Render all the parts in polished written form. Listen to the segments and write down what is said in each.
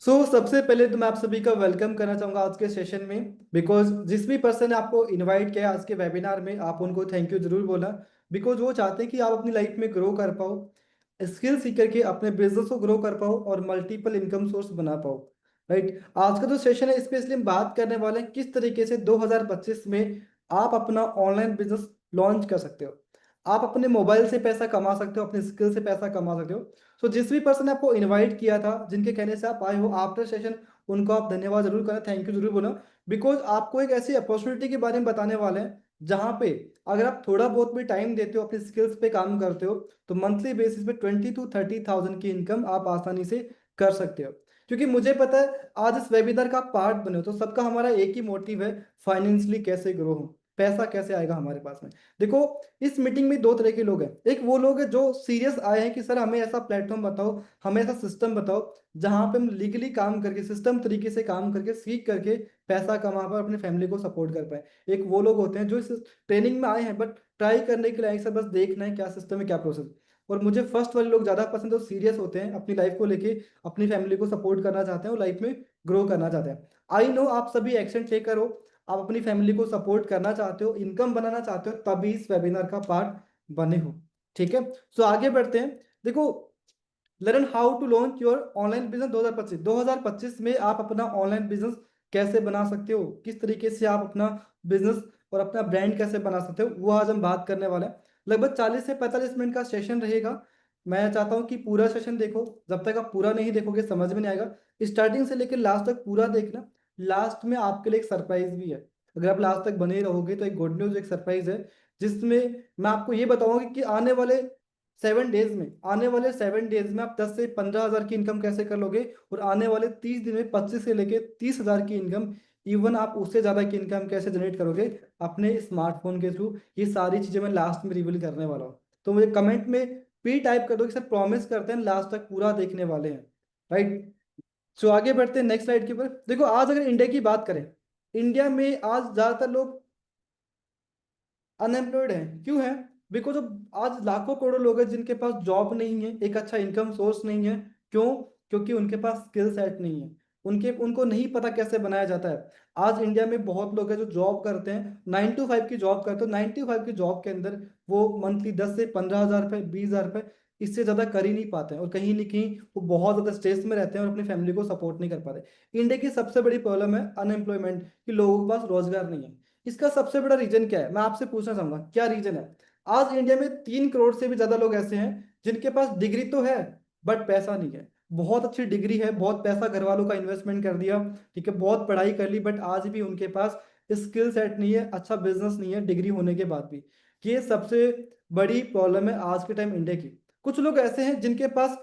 सबसे पहले तो मैं आप सभी का वेलकम करना चाहूंगा आज के सेशन में। बिकॉज जिस भी पर्सन ने आपको इनवाइट किया आज के वेबिनार में, आप उनको थैंक यू जरूर बोला। बिकॉज वो चाहते हैं कि आप अपनी लाइफ में ग्रो कर पाओ, स्किल सीख करके अपने बिजनेस को ग्रो कर पाओ और मल्टीपल इनकम सोर्स बना पाओ। राइट, आज का जो सेशन है स्पेशली हम बात करने वाले हैं किस तरीके से 2025 में आप अपना ऑनलाइन बिजनेस लॉन्च कर सकते हो। आप अपने मोबाइल से पैसा कमा सकते हो, अपने स्किल से पैसा कमा सकते हो। जिस भी पर्सन ने आपको इनवाइट किया था, जिनके कहने से आप आए हो आफ्टर सेशन, उनको आप धन्यवाद जरूर करना, थैंक यू जरूर बोला। बिकॉज आपको एक ऐसी अपॉर्चुनिटी के बारे में बताने वाले हैं जहां पे अगर आप थोड़ा बहुत भी टाइम देते हो, अपने स्किल्स पे काम करते हो, तो मंथली बेसिस पे 20 to 30,000 की इनकम आप आसानी से कर सकते हो। क्योंकि मुझे पता है आज इस वेबिनार का आप पार्ट बने हो, तो सबका हमारा एक ही मोटिव है, फाइनेंशियली कैसे ग्रो हो, पैसा कैसे आएगा हमारे पास में। देखो, इस मीटिंग में दो तरह के लोग हैं। एक वो लोग हैं जो सीरियस आए हैं कि सर हमें ऐसा प्लेटफॉर्म बताओ, हमें ऐसा सिस्टम बताओ जहां पे हम लीगली काम करके, सिस्टम तरीके से काम करके, सीख करके पैसा कमा पाए, अपनी फैमिली को सपोर्ट कर पाए। एक वो लोग होते हैं जो इस ट्रेनिंग में आए हैं बट ट्राई करने के लिए आए, सर बस देखना है क्या सिस्टम है क्या प्रोसेस। और मुझे फर्स्ट वाले लोग ज्यादा पसंद है, सीरियस होते हैं, अपनी लाइफ को लेके अपनी फैमिली को सपोर्ट करना चाहते हैं और लाइफ में ग्रो करना चाहते हैं। आई नो आप सभी एक्शन लेकर हो, आप अपनी फैमिली को सपोर्ट करना चाहते हो, इनकम बनाना चाहते हो, तभी इस वेबिनार का पार्ट बने हो। ठीक है, आगे बढ़ते हैं। देखो, learn how to launch your online business 2025 में आप अपना ऑनलाइन बिजनेस कैसे बना सकते हो, किस तरीके से आप अपना बिजनेस और अपना ब्रांड कैसे बना सकते हो, वो आज हम बात करने वाले हैं। लगभग 40 से 45 मिनट का सेशन रहेगा। मैं चाहता हूँ कि पूरा सेशन देखो, जब तक आप पूरा नहीं देखोगे समझ में नहीं आएगा। स्टार्टिंग से लेकर लास्ट तक पूरा देखना। लास्ट में आपके लिए एक सरप्राइज भी है। अगर आप लास्ट तक बने रहोगे तो एक गुड न्यूज, एक सरप्राइज है, जिसमें मैं आपको ये बताऊंगा कि आने वाले 7 डेज में आप 10 से 15 हज़ार की इनकम कैसे कर लोगे, और आने वाले 30 दिन में 25 से लेके 30 हज़ार की इनकम, इवन आप उससे ज्यादा की इनकम कैसे जनरेट करोगे अपने स्मार्टफोन के थ्रू। ये सारी चीजें मैं लास्ट में रिवील करने वाला हूँ। तो मुझे कमेंट में पी टाइप कर दो कि सर प्रॉमिस करते हैं लास्ट तक पूरा देखने वाले हैं। राइट, आगे बढ़ते हैं नेक्स्ट स्लाइड के ऊपर। देखो, आज अगर इंडिया की बात करें, इंडिया में आज ज्यादातर लोग अनएम्प्लॉयड हैं। क्यों है? बिकॉज आज लाखों करोड़ों लोग हैं जिनके पास जॉब नहीं है, एक अच्छा इनकम सोर्स नहीं है। क्यों? क्योंकि उनके पास स्किल सेट नहीं है, उनको नहीं पता कैसे बनाया जाता है। आज इंडिया में बहुत लोग हैं जो जॉब करते हैं, 9 to 5 की जॉब करते हैं, 9 to 5 की जॉब के अंदर वो मंथली 10 से 15 हज़ार रुपए, 20 हज़ार रुपए, इससे ज्यादा कर ही नहीं पाते हैं, और कहीं ना कहीं वो बहुत ज्यादा स्ट्रेस में रहते हैं और अपनी फैमिली को सपोर्ट नहीं कर पाते। इंडिया की सबसे बड़ी प्रॉब्लम है अनएम्प्लॉयमेंट, कि लोगों के पास रोजगार नहीं है। इसका सबसे बड़ा रीजन क्या है, मैं आपसे पूछना चाहूंगा क्या रीजन है। आज इंडिया में 3 करोड़ से भी ज्यादा लोग ऐसे हैं जिनके पास डिग्री तो है बट पैसा नहीं है। बहुत अच्छी डिग्री है, बहुत पैसा घर वालों का इन्वेस्टमेंट कर दिया, ठीक है, बहुत पढ़ाई कर ली, बट आज भी उनके पास स्किल सेट नहीं है, अच्छा बिजनेस नहीं है डिग्री होने के बाद भी। ये सबसे बड़ी प्रॉब्लम है आज के टाइम इंडिया की। कुछ लोग ऐसे हैं जिनके पास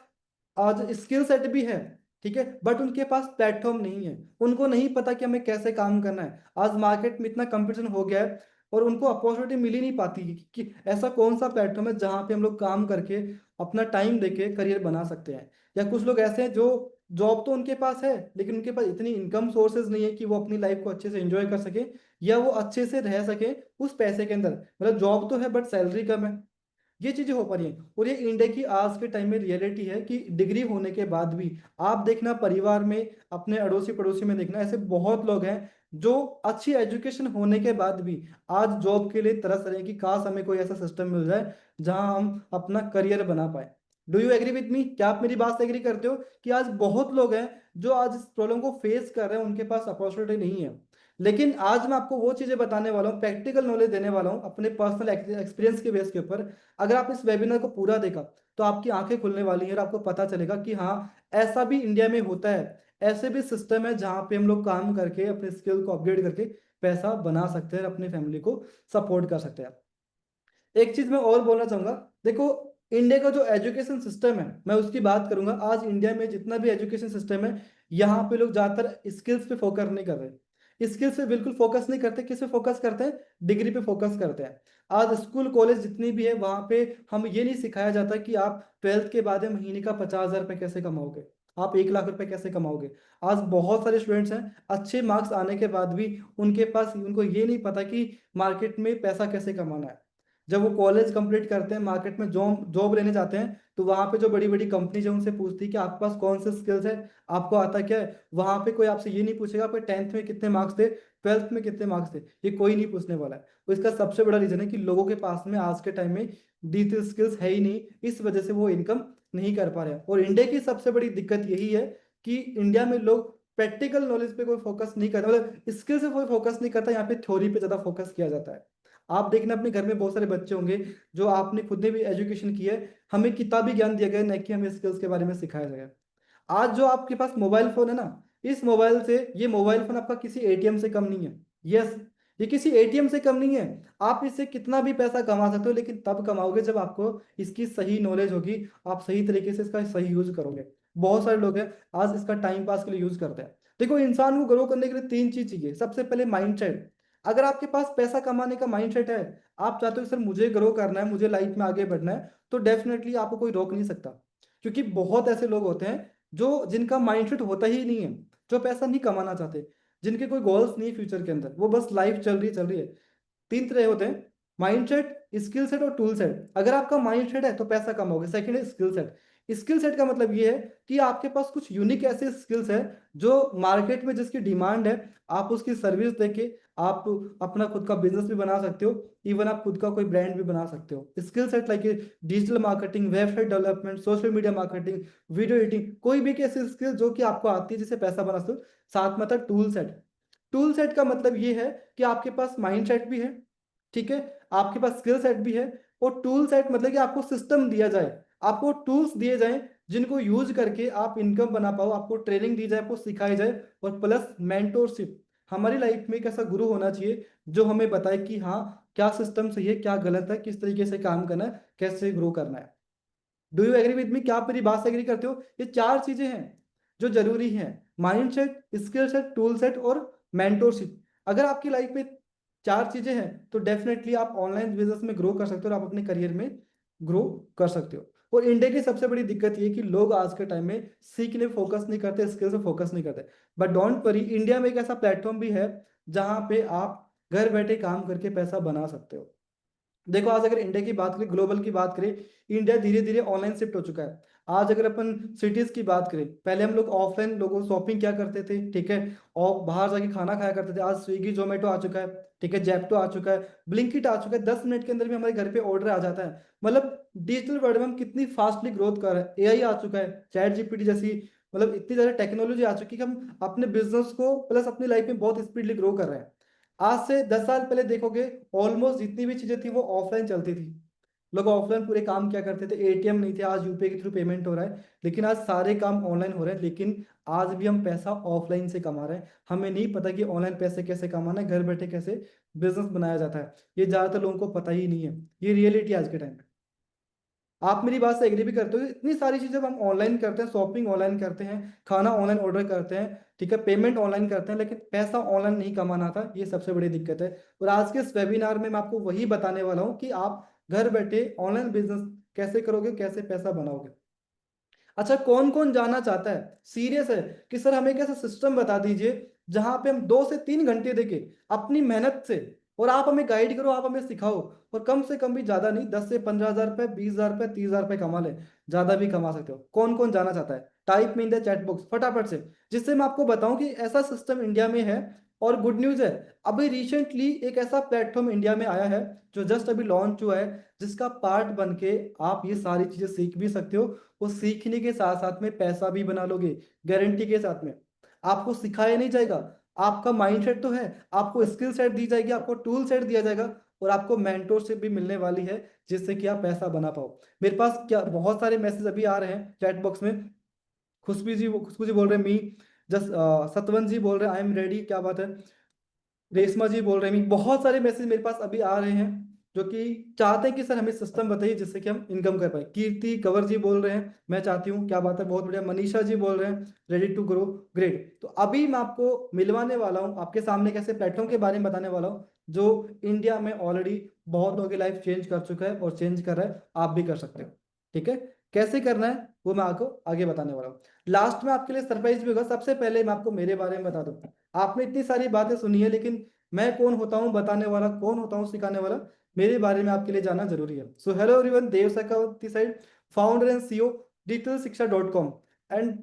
आज स्किल सेट भी है, ठीक है, बट उनके पास प्लेटफॉर्म नहीं है, उनको नहीं पता कि हमें कैसे काम करना है। आज मार्केट में इतना कंपटीशन हो गया है और उनको अपॉर्चुनिटी मिल ही नहीं पाती कि ऐसा कौन सा प्लेटफॉर्म है जहां पे हम लोग काम करके अपना टाइम देके करियर बना सकते हैं। या कुछ लोग ऐसे हैं जो जॉब तो उनके पास है लेकिन उनके पास इतनी इनकम सोर्सेज नहीं है कि वो अपनी लाइफ को अच्छे से एंजॉय कर सके या वो अच्छे से रह सके उस पैसे के अंदर। मतलब जॉब तो है बट सैलरी कम है। ये चीजें हो पा रही हैं, और ये इंडिया की आज के टाइम में रियलिटी है कि डिग्री होने के बाद भी आप देखना, परिवार में, अपने अड़ोसी पड़ोसी में देखना, ऐसे बहुत लोग हैं जो अच्छी एजुकेशन होने के बाद भी आज जॉब के लिए तरस रहे हैं कि काश हमें कोई ऐसा सिस्टम मिल जाए जहां हम अपना करियर बना पाए। Do you agree with me? क्या आप मेरी बात से एग्री करते हो कि आज बहुत लोग हैं जो आज इस प्रॉब्लम को फेस कर रहे हैं, उनके पास अपॉर्चुनिटी नहीं है। लेकिन आज मैं आपको वो चीजें बताने वाला हूँ, प्रैक्टिकल नॉलेज देने वाला हूँ अपने पर्सनल एक्सपीरियंस के बेस के ऊपर। अगर आप इस वेबिनार को पूरा देखा तो आपकी आंखें खुलने वाली हैं और आपको पता चलेगा कि हाँ, ऐसा भी इंडिया में होता है। ऐसे भी सिस्टम है जहां पे हम लोग काम करके अपने स्किल को अपग्रेड करके पैसा बना सकते हैं और अपनी फैमिली को सपोर्ट कर सकते हैं। एक चीज मैं और बोलना चाहूंगा। देखो, इंडिया का जो एजुकेशन सिस्टम है मैं उसकी बात करूंगा। आज इंडिया में जितना भी एजुकेशन सिस्टम है, यहाँ पे लोग ज्यादातर स्किल्स पे फोकस नहीं कर रहे, स्किल्स पे बिल्कुल फोकस नहीं करते। किस पे फोकस करते हैं? डिग्री पे फोकस करते हैं। आज स्कूल कॉलेज जितनी भी है वहां पे हम ये नहीं सिखाया जाता कि आप 12th के बाद में महीने का 50 हज़ार रुपये कैसे कमाओगे, आप 1 लाख रुपए कैसे कमाओगे। आज बहुत सारे स्टूडेंट्स हैं अच्छे मार्क्स आने के बाद भी उनको ये नहीं पता कि मार्केट में पैसा कैसे कमाना है। जब वो कॉलेज कंप्लीट करते हैं, मार्केट में जॉब जॉब लेने जाते हैं, तो वहां पे जो बड़ी बड़ी कंपनी जो उनसे पूछती है कि आपके पास कौन से स्किल्स है, आपको आता क्या है। वहां पे कोई आपसे ये नहीं पूछेगा आपके 10th में कितने मार्क्स थे, 12th में कितने मार्क्स थे, ये कोई नहीं पूछने वाला है। तो इसका सबसे बड़ा रीजन है कि लोगों के पास में आज के टाइम में डिजिटल स्किल्स है ही नहीं, इस वजह से वो इनकम नहीं कर पा रहे हैं। और इंडिया की सबसे बड़ी दिक्कत यही है कि इंडिया में लोग प्रैक्टिकल नॉलेज पे कोई फोकस नहीं करता, मतलब स्किल से कोई फोकस नहीं करता, यहाँ पे थ्योरी पे ज्यादा फोकस किया जाता है। आप देखना अपने घर में बहुत सारे बच्चे होंगे जो आपने खुद ने भी एजुकेशन की है, हमें किताबी ज्ञान दिया गया, नहीं कि हमें स्किल्स के बारे में सिखाया गया। आज जो आपके पास मोबाइल फोन है ना, इस मोबाइल से, ये मोबाइल फोन आपका किसी एटीएम से कम नहीं है। यस, ये किसी एटीएम से कम नहीं है। आप इससे कितना भी पैसा कमा सकते हो, लेकिन तब कमाओगे जब आपको इसकी सही नॉलेज होगी, आप सही तरीके से इसका सही यूज करोगे। बहुत सारे लोग हैं आज इसका टाइम पास के लिए यूज करते हैं। देखो, इंसान को ग्रो करने के लिए तीन चीज चाहिए। सबसे पहले माइंडसेट। अगर आपके पास पैसा कमाने का माइंडसेट है, आप चाहते हो सर मुझे ग्रो करना है, मुझे लाइफ में आगे बढ़ना है, तो डेफिनेटली आपको कोई रोक नहीं सकता। क्योंकि बहुत ऐसे लोग होते हैं जो जिनका माइंडसेट होता ही नहीं है, जो पैसा नहीं कमाना चाहते, जिनके कोई गोल्स नहीं फ्यूचर के अंदर, वो बस लाइफ चल रही है। तीन तरह होते हैं, माइंडसेट, स्किल सेट और टूल सेट। अगर आपका माइंडसेट है तो पैसा कमाओगे। सेकंड है स्किल सेट। स्किल सेट का मतलब ये है कि आपके पास कुछ यूनिक ऐसे स्किल्स है जो मार्केट में जिसकी डिमांड है, आप उसकी सर्विस देके आप अपना खुद का बिजनेस भी बना सकते हो, इवन आप खुद का कोई ब्रांड भी बना सकते हो। Skill set like digital marketing, website development, social media marketing, video editing, कोई भी एक ऐसी स्किल जो कि आपको आती है जिससे पैसा बना सकते हो। साथ में आता है टूल सेट। टूल सेट का मतलब ये है कि आपके पास माइंड सेट भी है, ठीक है, आपके पास स्किल सेट भी है, और टूल सेट मतलब कि आपको सिस्टम दिया जाए, आपको टूल्स दिए जाएं जिनको यूज करके आप इनकम बना पाओ, आपको ट्रेनिंग दी जाए, आपको सिखाई जाए, और प्लस मेंटोरशिप। हमारी लाइफ में एक ऐसा गुरु होना चाहिए जो हमें बताए कि हाँ, क्या सिस्टम सही है, क्या गलत है, किस तरीके से काम करना है, कैसे ग्रो करना है। Do you agree with me? क्या आप मेरी बात से एग्री करते हो? ये चार चीजें हैं जो जरूरी हैं, mind set, skill set, tool set और मेंटोरशिप। अगर आपकी लाइफ में चार चीजें हैं तो डेफिनेटली आप ऑनलाइन बिजनेस में ग्रो कर सकते हो और आप अपने करियर में ग्रो कर सकते हो। और इंडिया की सबसे बड़ी दिक्कत ये है कि लोग आज के टाइम में सीखने फोकस नहीं करते, स्किल से फोकस नहीं करते। बट डोंट वरी, इंडिया में एक ऐसा प्लेटफॉर्म भी है जहां पे आप घर बैठे काम करके पैसा बना सकते हो। देखो, आज अगर इंडिया की बात करें, ग्लोबल की बात करें, इंडिया धीरे धीरे ऑनलाइन शिफ्ट हो चुका है। आज अगर अपन सिटीज की बात करें, पहले हम लोग ऑफलाइन लोगों शॉपिंग क्या करते थे, ठीक है, और बाहर जाके खाना खाया करते थे। आज स्विगी जोमेटो आ चुका है, ठीक है, जेप्टो आ चुका है, ब्लिंकिट आ चुका है, 10 मिनट के अंदर भी हमारे घर पे ऑर्डर आ जाता है। मतलब डिजिटल वर्ल्ड में हम कितनी फास्टली ग्रोथ कर रहे हैं। एआई आ चुका है, चैट जीपीटी जैसी, मतलब इतनी ज्यादा टेक्नोलॉजी आ चुकी है कि हम अपने बिजनेस को प्लस अपनी लाइफ में बहुत स्पीडली ग्रो कर रहे हैं। आज से 10 साल पहले देखोगे, ऑलमोस्ट जितनी भी चीजें थी वो ऑफलाइन चलती थी। लोग ऑफलाइन पूरे काम क्या करते थे, एटीएम नहीं थे, आज यूपीआई के थ्रू पेमेंट हो रहा है, लेकिन आज सारे काम ऑनलाइन हो रहे हैं। लेकिन आज भी हम पैसा ऑफलाइन से कमा रहे हैं, हमें नहीं पता कि ऑनलाइन पैसे कैसे कमाना है, घर बैठे कैसे बिजनेस बनाया जाता है। ये ज्यादातर लोगों को पता ही नहीं है। ये रियलिटी आज के टाइम में। आप मेरी बात से एग्री भी करते हो? इतनी सारी चीजें हम ऑनलाइन करते हैं, शॉपिंग ऑनलाइन करते हैं, खाना ऑनलाइन ऑर्डर करते हैं, ठीक है, पेमेंट ऑनलाइन करते हैं, लेकिन पैसा ऑनलाइन नहीं कमाना था, ये सबसे बड़ी दिक्कत है। और आज के इस वेबिनार में मैं आपको वही बताने वाला हूँ कि आप घर बैठे ऑनलाइन बिजनेस कैसे करोगे, कैसे पैसा बनाओगे। अच्छा, कौन कौन जाना चाहता है, सीरियस है कि सर हमें एक ऐसा सिस्टम बता दीजिए जहां पे हम 2 से 3 घंटे देके अपनी मेहनत से, और आप हमें गाइड करो, आप हमें सिखाओ, और कम से कम भी ज्यादा नहीं, 10 से 15 हजार रुपए, 20 हजार रुपए, 30 हजार रुपए कमा ले, ज्यादा भी कमा सकते हो। कौन कौन जाना चाहता है? टाइप में इन द चैट बॉक्स फटाफट से, जिससे मैं आपको बताऊं कि ऐसा सिस्टम इंडिया में है। और गुड न्यूज है, अभी रिसेंटली एक ऐसा प्लेटफॉर्म इंडिया में आया है जो जस्ट अभी लॉन्च हुआ है, जिसका पार्ट बन के आप ये सारी चीजें सीख भी सकते हो, वो सीखने के साथ साथ में पैसा भी बना लोगे, गारंटी के साथ में। आपको सिखाया नहीं जाएगा, आपका माइंडसेट तो है, आपको स्किल सेट दी जाएगी, आपको टूल सेट दिया जाएगा, और आपको मेंटोरशिप भी मिलने वाली है, जिससे कि आप पैसा बना पाओ। मेरे पास क्या बहुत सारे मैसेज अभी आ रहे हैं चैट बॉक्स में। खुशबू जी बोल रहे हैं, मी जस्ट, सतवन जी बोल रहे हैं आई एम रेडी, क्या बात है। रेशमा जी बोल रहे हैं, बहुत सारे मैसेज मेरे पास अभी आ रहे हैं जो कि चाहते हैं कि सर हमें सिस्टम बताइए जिससे कि हम इनकम कर पाए। कीर्ति कंवर जी बोल रहे हैं मैं चाहती हूँ, क्या बात है, बहुत बढ़िया। मनीषा जी बोल रहे हैं रेडी टू ग्रो, ग्रेट। तो अभी मैं आपको मिलवाने वाला हूँ, आपके सामने कैसे प्लेटफॉर्म के बारे में बताने वाला हूँ जो इंडिया में ऑलरेडी बहुत लोगों की लाइफ चेंज कर चुका है और चेंज कर रहा है, आप भी कर सकते हो, ठीक है। कैसे करना है वो मैं आपको आगे बताने वाला हूँ। लास्ट में आपके लिए सरप्राइज भी होगा। सबसे पहले मैं आपको मेरे बारे में बता दूं, आपने इतनी सारी बातें सुनी है, लेकिन मैं कौन होता हूँ बताने वाला, कौन होता हूँ सिखाने वाला, मेरे बारे में आपके लिए जानना जरूरी है। So hello everyone, Dev Shekhawat side, founder and CEO digitalshiksha.com and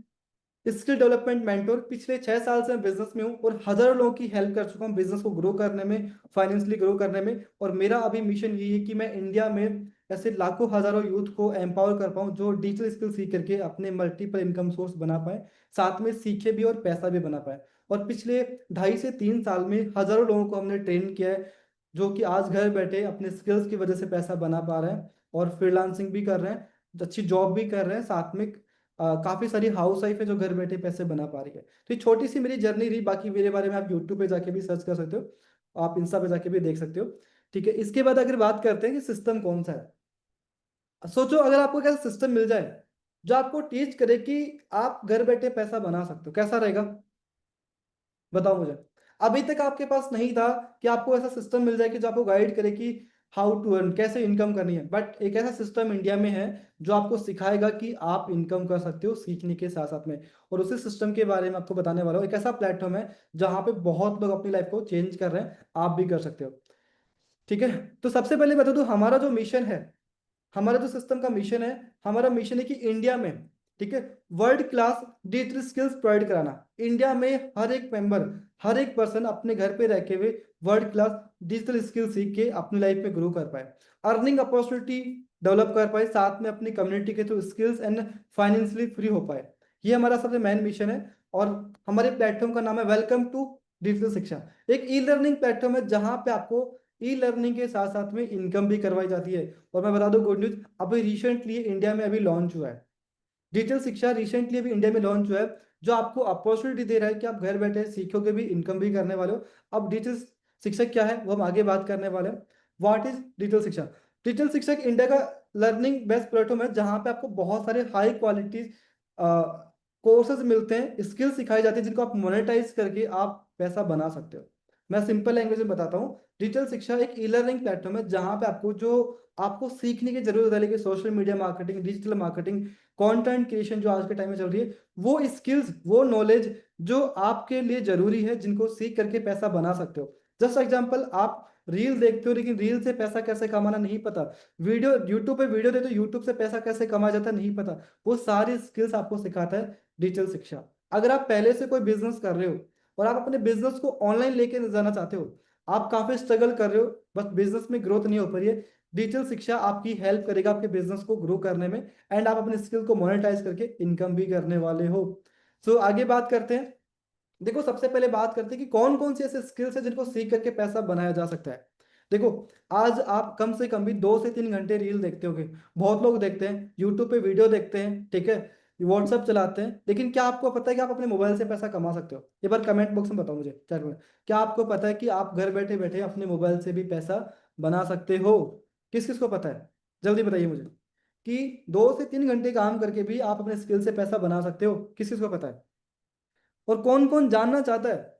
skill development mentor. पिछले 6 साल से मैं बिजनेस में हूँ और हजारों लोगों की हेल्प कर चुका हूँ बिजनेस को ग्रो करने में, फाइनेंशियली ग्रो करने में। और मेरा अभी मिशन यही है कि मैं इंडिया में ऐसे लाखों हजारों यूथ को एम्पावर कर पाऊँ जो डिजिटल स्किल सीख करके अपने मल्टीपल इनकम सोर्स बना पाए, साथ में सीखे भी और पैसा भी बना पाए। और पिछले 2.5 से 3 साल में हजारों लोगों को हमने ट्रेन किया है जो कि आज घर बैठे अपने स्किल्स की वजह से पैसा बना पा रहे हैं और फ्रीलांसिंग भी कर रहे हैं, अच्छी जॉब भी कर रहे हैं, साथ में काफी सारी हाउस वाइफ है जो घर बैठे पैसे बना पा रही है। तो ये छोटी सी मेरी जर्नी रही। बाकी मेरे बारे में आप यूट्यूब पे जाके भी सर्च कर सकते हो, आप इंस्टा पे जाके भी देख सकते हो। ठीक है, इसके बाद अगर बात करते हैं कि सिस्टम कौन सा है। सोचो अगर आपको कैसा सिस्टम मिल जाए जो आपको टीच करे कि आप घर बैठे पैसा बना सकते हो, कैसा रहेगा? बताओ मुझे। अभी तक आपके पास नहीं था कि आपको ऐसा सिस्टम मिल जाए कि जो आपको गाइड करे कि हाउ टू अर्न, कैसे इनकम करनी है। बट एक ऐसा सिस्टम इंडिया में है जो आपको सिखाएगा कि आप इनकम कर सकते हो सीखने के साथ साथ में। और उसी सिस्टम के बारे में आपको बताने वाला हूँ। एक ऐसा प्लेटफॉर्म है जहाँ पे बहुत लोग अपनी लाइफ को चेंज कर रहे हैं, आप भी कर सकते हो। ठीक है, तो सबसे पहले बता दूं हमारा जो मिशन है, हमारा जो सिस्टम का मिशन है, हमारा मिशन है कि इंडिया में, ठीक है, world class digital skills provide कराना। इंडिया में हर एक मेंबर, हर एक पर्सन अपने घर पे रह के हुए वर्ल्ड क्लास डिजिटल स्किल सीख के अपनी लाइफ में ग्रो कर पाए, अर्निंग अपॉर्चुनिटी डेवलप कर पाए, साथ में अपनी कम्युनिटी के through skills and financially free हो पाए। ये हमारा सबसे मेन मिशन है। और हमारे प्लेटफॉर्म का नाम है वेलकम टू डिजिटल शिक्षा। एक ई लर्निंग प्लेटफॉर्म है जहां पे आपको ई लर्निंग के साथ साथ में इनकम भी करवाई जाती है। और मैं बता दूं गुड न्यूज, अभी रिसेंटली इंडिया में अभी लॉन्च हुआ है डिजिटल शिक्षा, रिसेंटली अभी इंडिया में लॉन्च हुआ है जो आपको अपॉर्चुनिटी दे रहा है कि आप घर बैठे सीखोगे भी, इनकम भी करने वाले हो। अब डिजिटल शिक्षा क्या है वो हम आगे बात करने वाले हैं। व्हाट इज डिजिटल शिक्षा? डिजिटल शिक्षा एक इंडिया का लर्निंग बेस्ट प्लेटफॉर्म है जहाँ पे आपको बहुत सारे हाई क्वालिटी कोर्सेज मिलते हैं, स्किल सिखाई जाती है जिनको आप मोनेटाइज करके आप पैसा बना सकते हो। मैं सिंपल लैंग्वेज में बताता हूँ। डिजिटल शिक्षा एक ई लर्निंग प्लेटफॉर्म है जहाँ पे आपको जो आपको सीखने की जरूरत है, लेकिन social media marketing, digital marketing, content creation जो आज के टाइम में चल रही है, वो स्किल्स, वो नॉलेज जो आपके लिए जरूरी है, जिनको सीख करके पैसा बना सकते हो। जस्ट एग्जांपल, आप रील देखते हो लेकिन रील से पैसा कैसे कमाना नहीं पता, वीडियो यूट्यूब पे वीडियो देखते हो यूट्यूब से पैसा कैसे कमाया जाता है नहीं पता, वो सारी स्किल्स आपको सिखाता है डिजिटल शिक्षा। अगर आप पहले से कोई बिजनेस कर रहे हो और आप अपने बिजनेस को ऑनलाइन लेके जाना चाहते हो, आप काफी स्ट्रगल कर रहे हो, बस बिजनेस में ग्रोथ नहीं हो पा रही है, डिजिटल शिक्षा आपकी हेल्प करेगा आपके बिजनेस को ग्रो करने में, एंड आप अपने स्किल को मोनेटाइज करके इनकम भी करने वाले हो। सो आगे बात करते हैं। देखो सबसे पहले बात करते हैं कि कौन कौन से ऐसे स्किल्स है जिनको सीख करके पैसा बनाया जा सकता है। देखो, आज आप कम से कम भी 2 से 3 घंटे रील देखते होगे, बहुत लोग देखते हैं, यूट्यूब पे वीडियो देखते हैं, ठीक है, व्हाट्सएप चलाते हैं, लेकिन क्या आपको पता है कि आप अपने मोबाइल से पैसा कमा सकते हो? एक बार कमेंट बॉक्स में बताओ मुझे चैट में, क्या आपको पता है कि आप घर बैठे बैठे अपने मोबाइल से भी पैसा बना सकते हो? किस किस को पता है? जल्दी बताइए मुझे कि 2 से 3 घंटे काम करके भी आप अपने स्किल से पैसा बना सकते हो। किस किस को पता है? और कौन कौन जानना चाहता है?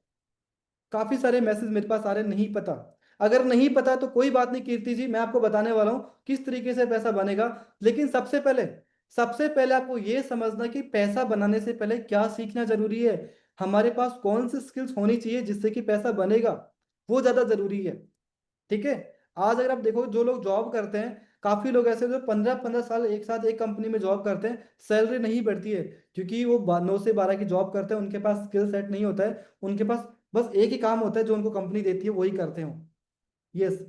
काफी सारे मैसेज मेरे पास आ रहे, नहीं पता। अगर नहीं पता तो कोई बात नहीं कीर्ति जी, मैं आपको बताने वाला हूं किस तरीके से पैसा बनेगा। लेकिन सबसे पहले आपको यह समझना कि पैसा बनाने से पहले क्या सीखना जरूरी है, हमारे पास कौन सी स्किल्स होनी चाहिए जिससे कि पैसा बनेगा, वो ज्यादा जरूरी है। ठीक है, आज अगर आप देखो जो लोग जॉब करते हैं, काफी लोग ऐसे जो 15-15 साल एक साथ एक कंपनी में जॉब करते हैं, सैलरी नहीं बढ़ती है क्योंकि वो 9 से 12 की जॉब करते हैं, उनके पास स्किल सेट नहीं होता है, उनके पास बस एक ही काम होता है जो उनको कंपनी देती है वही करते हो। Yes,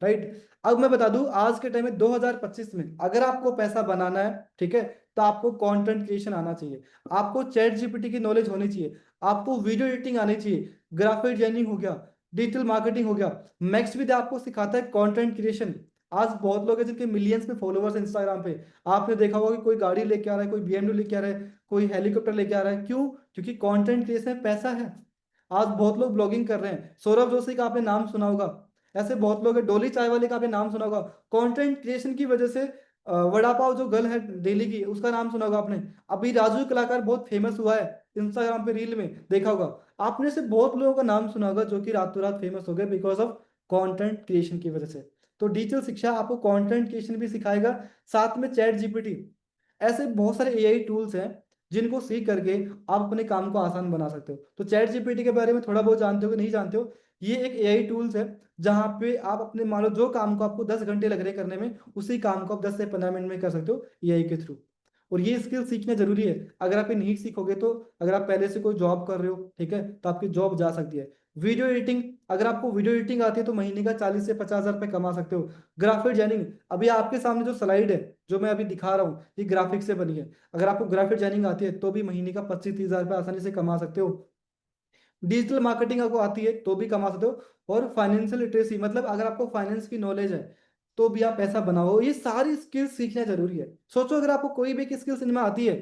right. अब मैं बता दूं आज के टाइम में 2025 में अगर आपको पैसा बनाना है, ठीक है, तो आपको कंटेंट क्रिएशन आना चाहिए, आपको चैट जीपीटी की नॉलेज होनी चाहिए, आपको वीडियो एडिटिंग आनी चाहिए, ग्राफिक डिजाइनिंग हो गया, डिजिटल मार्केटिंग हो गया। मैक्स विद आपको सिखाता है कंटेंट क्रिएशन। आज बहुत लोग हैं जिनके मिलियंस में फॉलोअर्स इंस्टाग्राम पे, आपने देखा होगा कि कोई गाड़ी लेके आ रहा है, कोई बीएमडब्ल्यू लेके आ रहा है, कोई हेलीकॉप्टर लेके आ रहा है, क्यों? क्योंकि कंटेंट क्रिएशन में पैसा है। आज बहुत लोग ब्लॉगिंग कर रहे हैं, सौरभ जोशी का आपने नाम सुना होगा, ऐसे बहुत लोग हैं, डोली चाय वाले का आपने नाम सुना होगा, कंटेंट क्रिएशन की वजह से। वड़ा पाव जो गर्ल है दिल्ली की, उसका नाम सुना होगा आपने। अभी राजू कलाकार बहुत फेमस हुआ है, इंस्टाग्राम पे रील में देखा होगा आपने से, बहुत लोगों का नाम सुना होगा जो कि रातों रात फेमस हो गए बिकॉज ऑफ कंटेंट क्रिएशन की वजह से। तो डिजिटल शिक्षा आपको कंटेंट क्रिएशन भी सिखाएगा, साथ में चैट जीपीटी, ऐसे बहुत सारे एआई टूल्स हैं जिनको सीख करके आप अपने काम को आसान बना सकते हो। तो चैट जीपीटी के बारे में थोड़ा बहुत जानते हो कि नहीं जानते हो, ये एक एआई टूल्स है जहाँ पे आप अपने, मान लो जो काम को आपको 10 घंटे लग रहे हैं करने में, उसी काम को आप 10 से 15 मिनट में कर सकते हो एआई के थ्रू। और ये स्किल सीखना जरूरी है। अगर आप ये नहीं सीखोगे तो, अगर आप पहले से कोई जॉब कर रहे हो, ठीक है, तो आपकी जॉब जा सकती है। वीडियो एडिटिंग, अगर आपको वीडियो एडिटिंग आती है तो महीने का 40 से 50 हज़ार रुपये कमा सकते हो। ग्राफिक डिजाइनिंग, अभी आपके सामने जो स्लाइड है जो मैं अभी दिखा रहा हूँ, ये ग्राफिक से बनी है। अगर आपको ग्राफिक डिजाइनिंग आती है तो भी महीने का 25-30 हज़ार रुपये आसानी से कमा सकते हो। डिजिटल मार्केटिंग आपको आती है तो भी कमा सकते हो। और फाइनेंशियल लिटरेसी, मतलब अगर आपको फाइनेंस की नॉलेज है तो भी आप पैसा बनाओ। ये सारी स्किल्स सीखना जरूरी है। सोचो अगर आपको कोई भी स्किल्स इनमें आती है,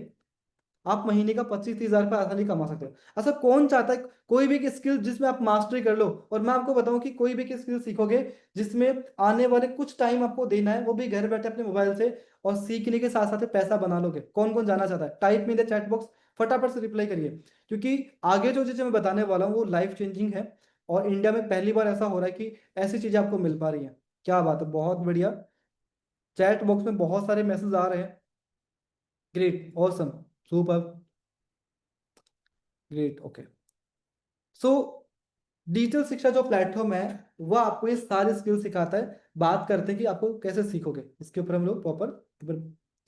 आप महीने का 25-30 हज़ार रुपये आसानी कमा सकते हो। ऐसा कौन चाहता है कोई भी स्किल जिसमें आप मास्टरी कर लो। और मैं आपको बताऊं कि कोई भी स्किल सीखोगे जिसमें आने वाले कुछ टाइम आपको देना है, वो भी घर बैठे अपने मोबाइल से, और सीखने के साथ साथ पैसा बना लोगे। कौन कौन जाना चाहता है? टाइप में द चैट बॉक्स, फटाफट से रिप्लाई करिए, क्योंकि आगे जो चीजें मैं बताने वाला हूँ वो लाइफ चेंजिंग है। और इंडिया में पहली बार ऐसा हो रहा है कि ऐसी चीजें आपको मिल पा रही हैं। क्या बात है, बहुत बढ़िया। चैट बॉक्स में बहुत सारे मैसेज आ रहे हैं। Great, awesome, super, great, okay. So digital शिक्षा जो प्लेटफॉर्म है वह आपको ये सारे स्किल सिखाता है। बात करते हैं कि आपको कैसे सीखोगे, इसके ऊपर हम लोग प्रॉपर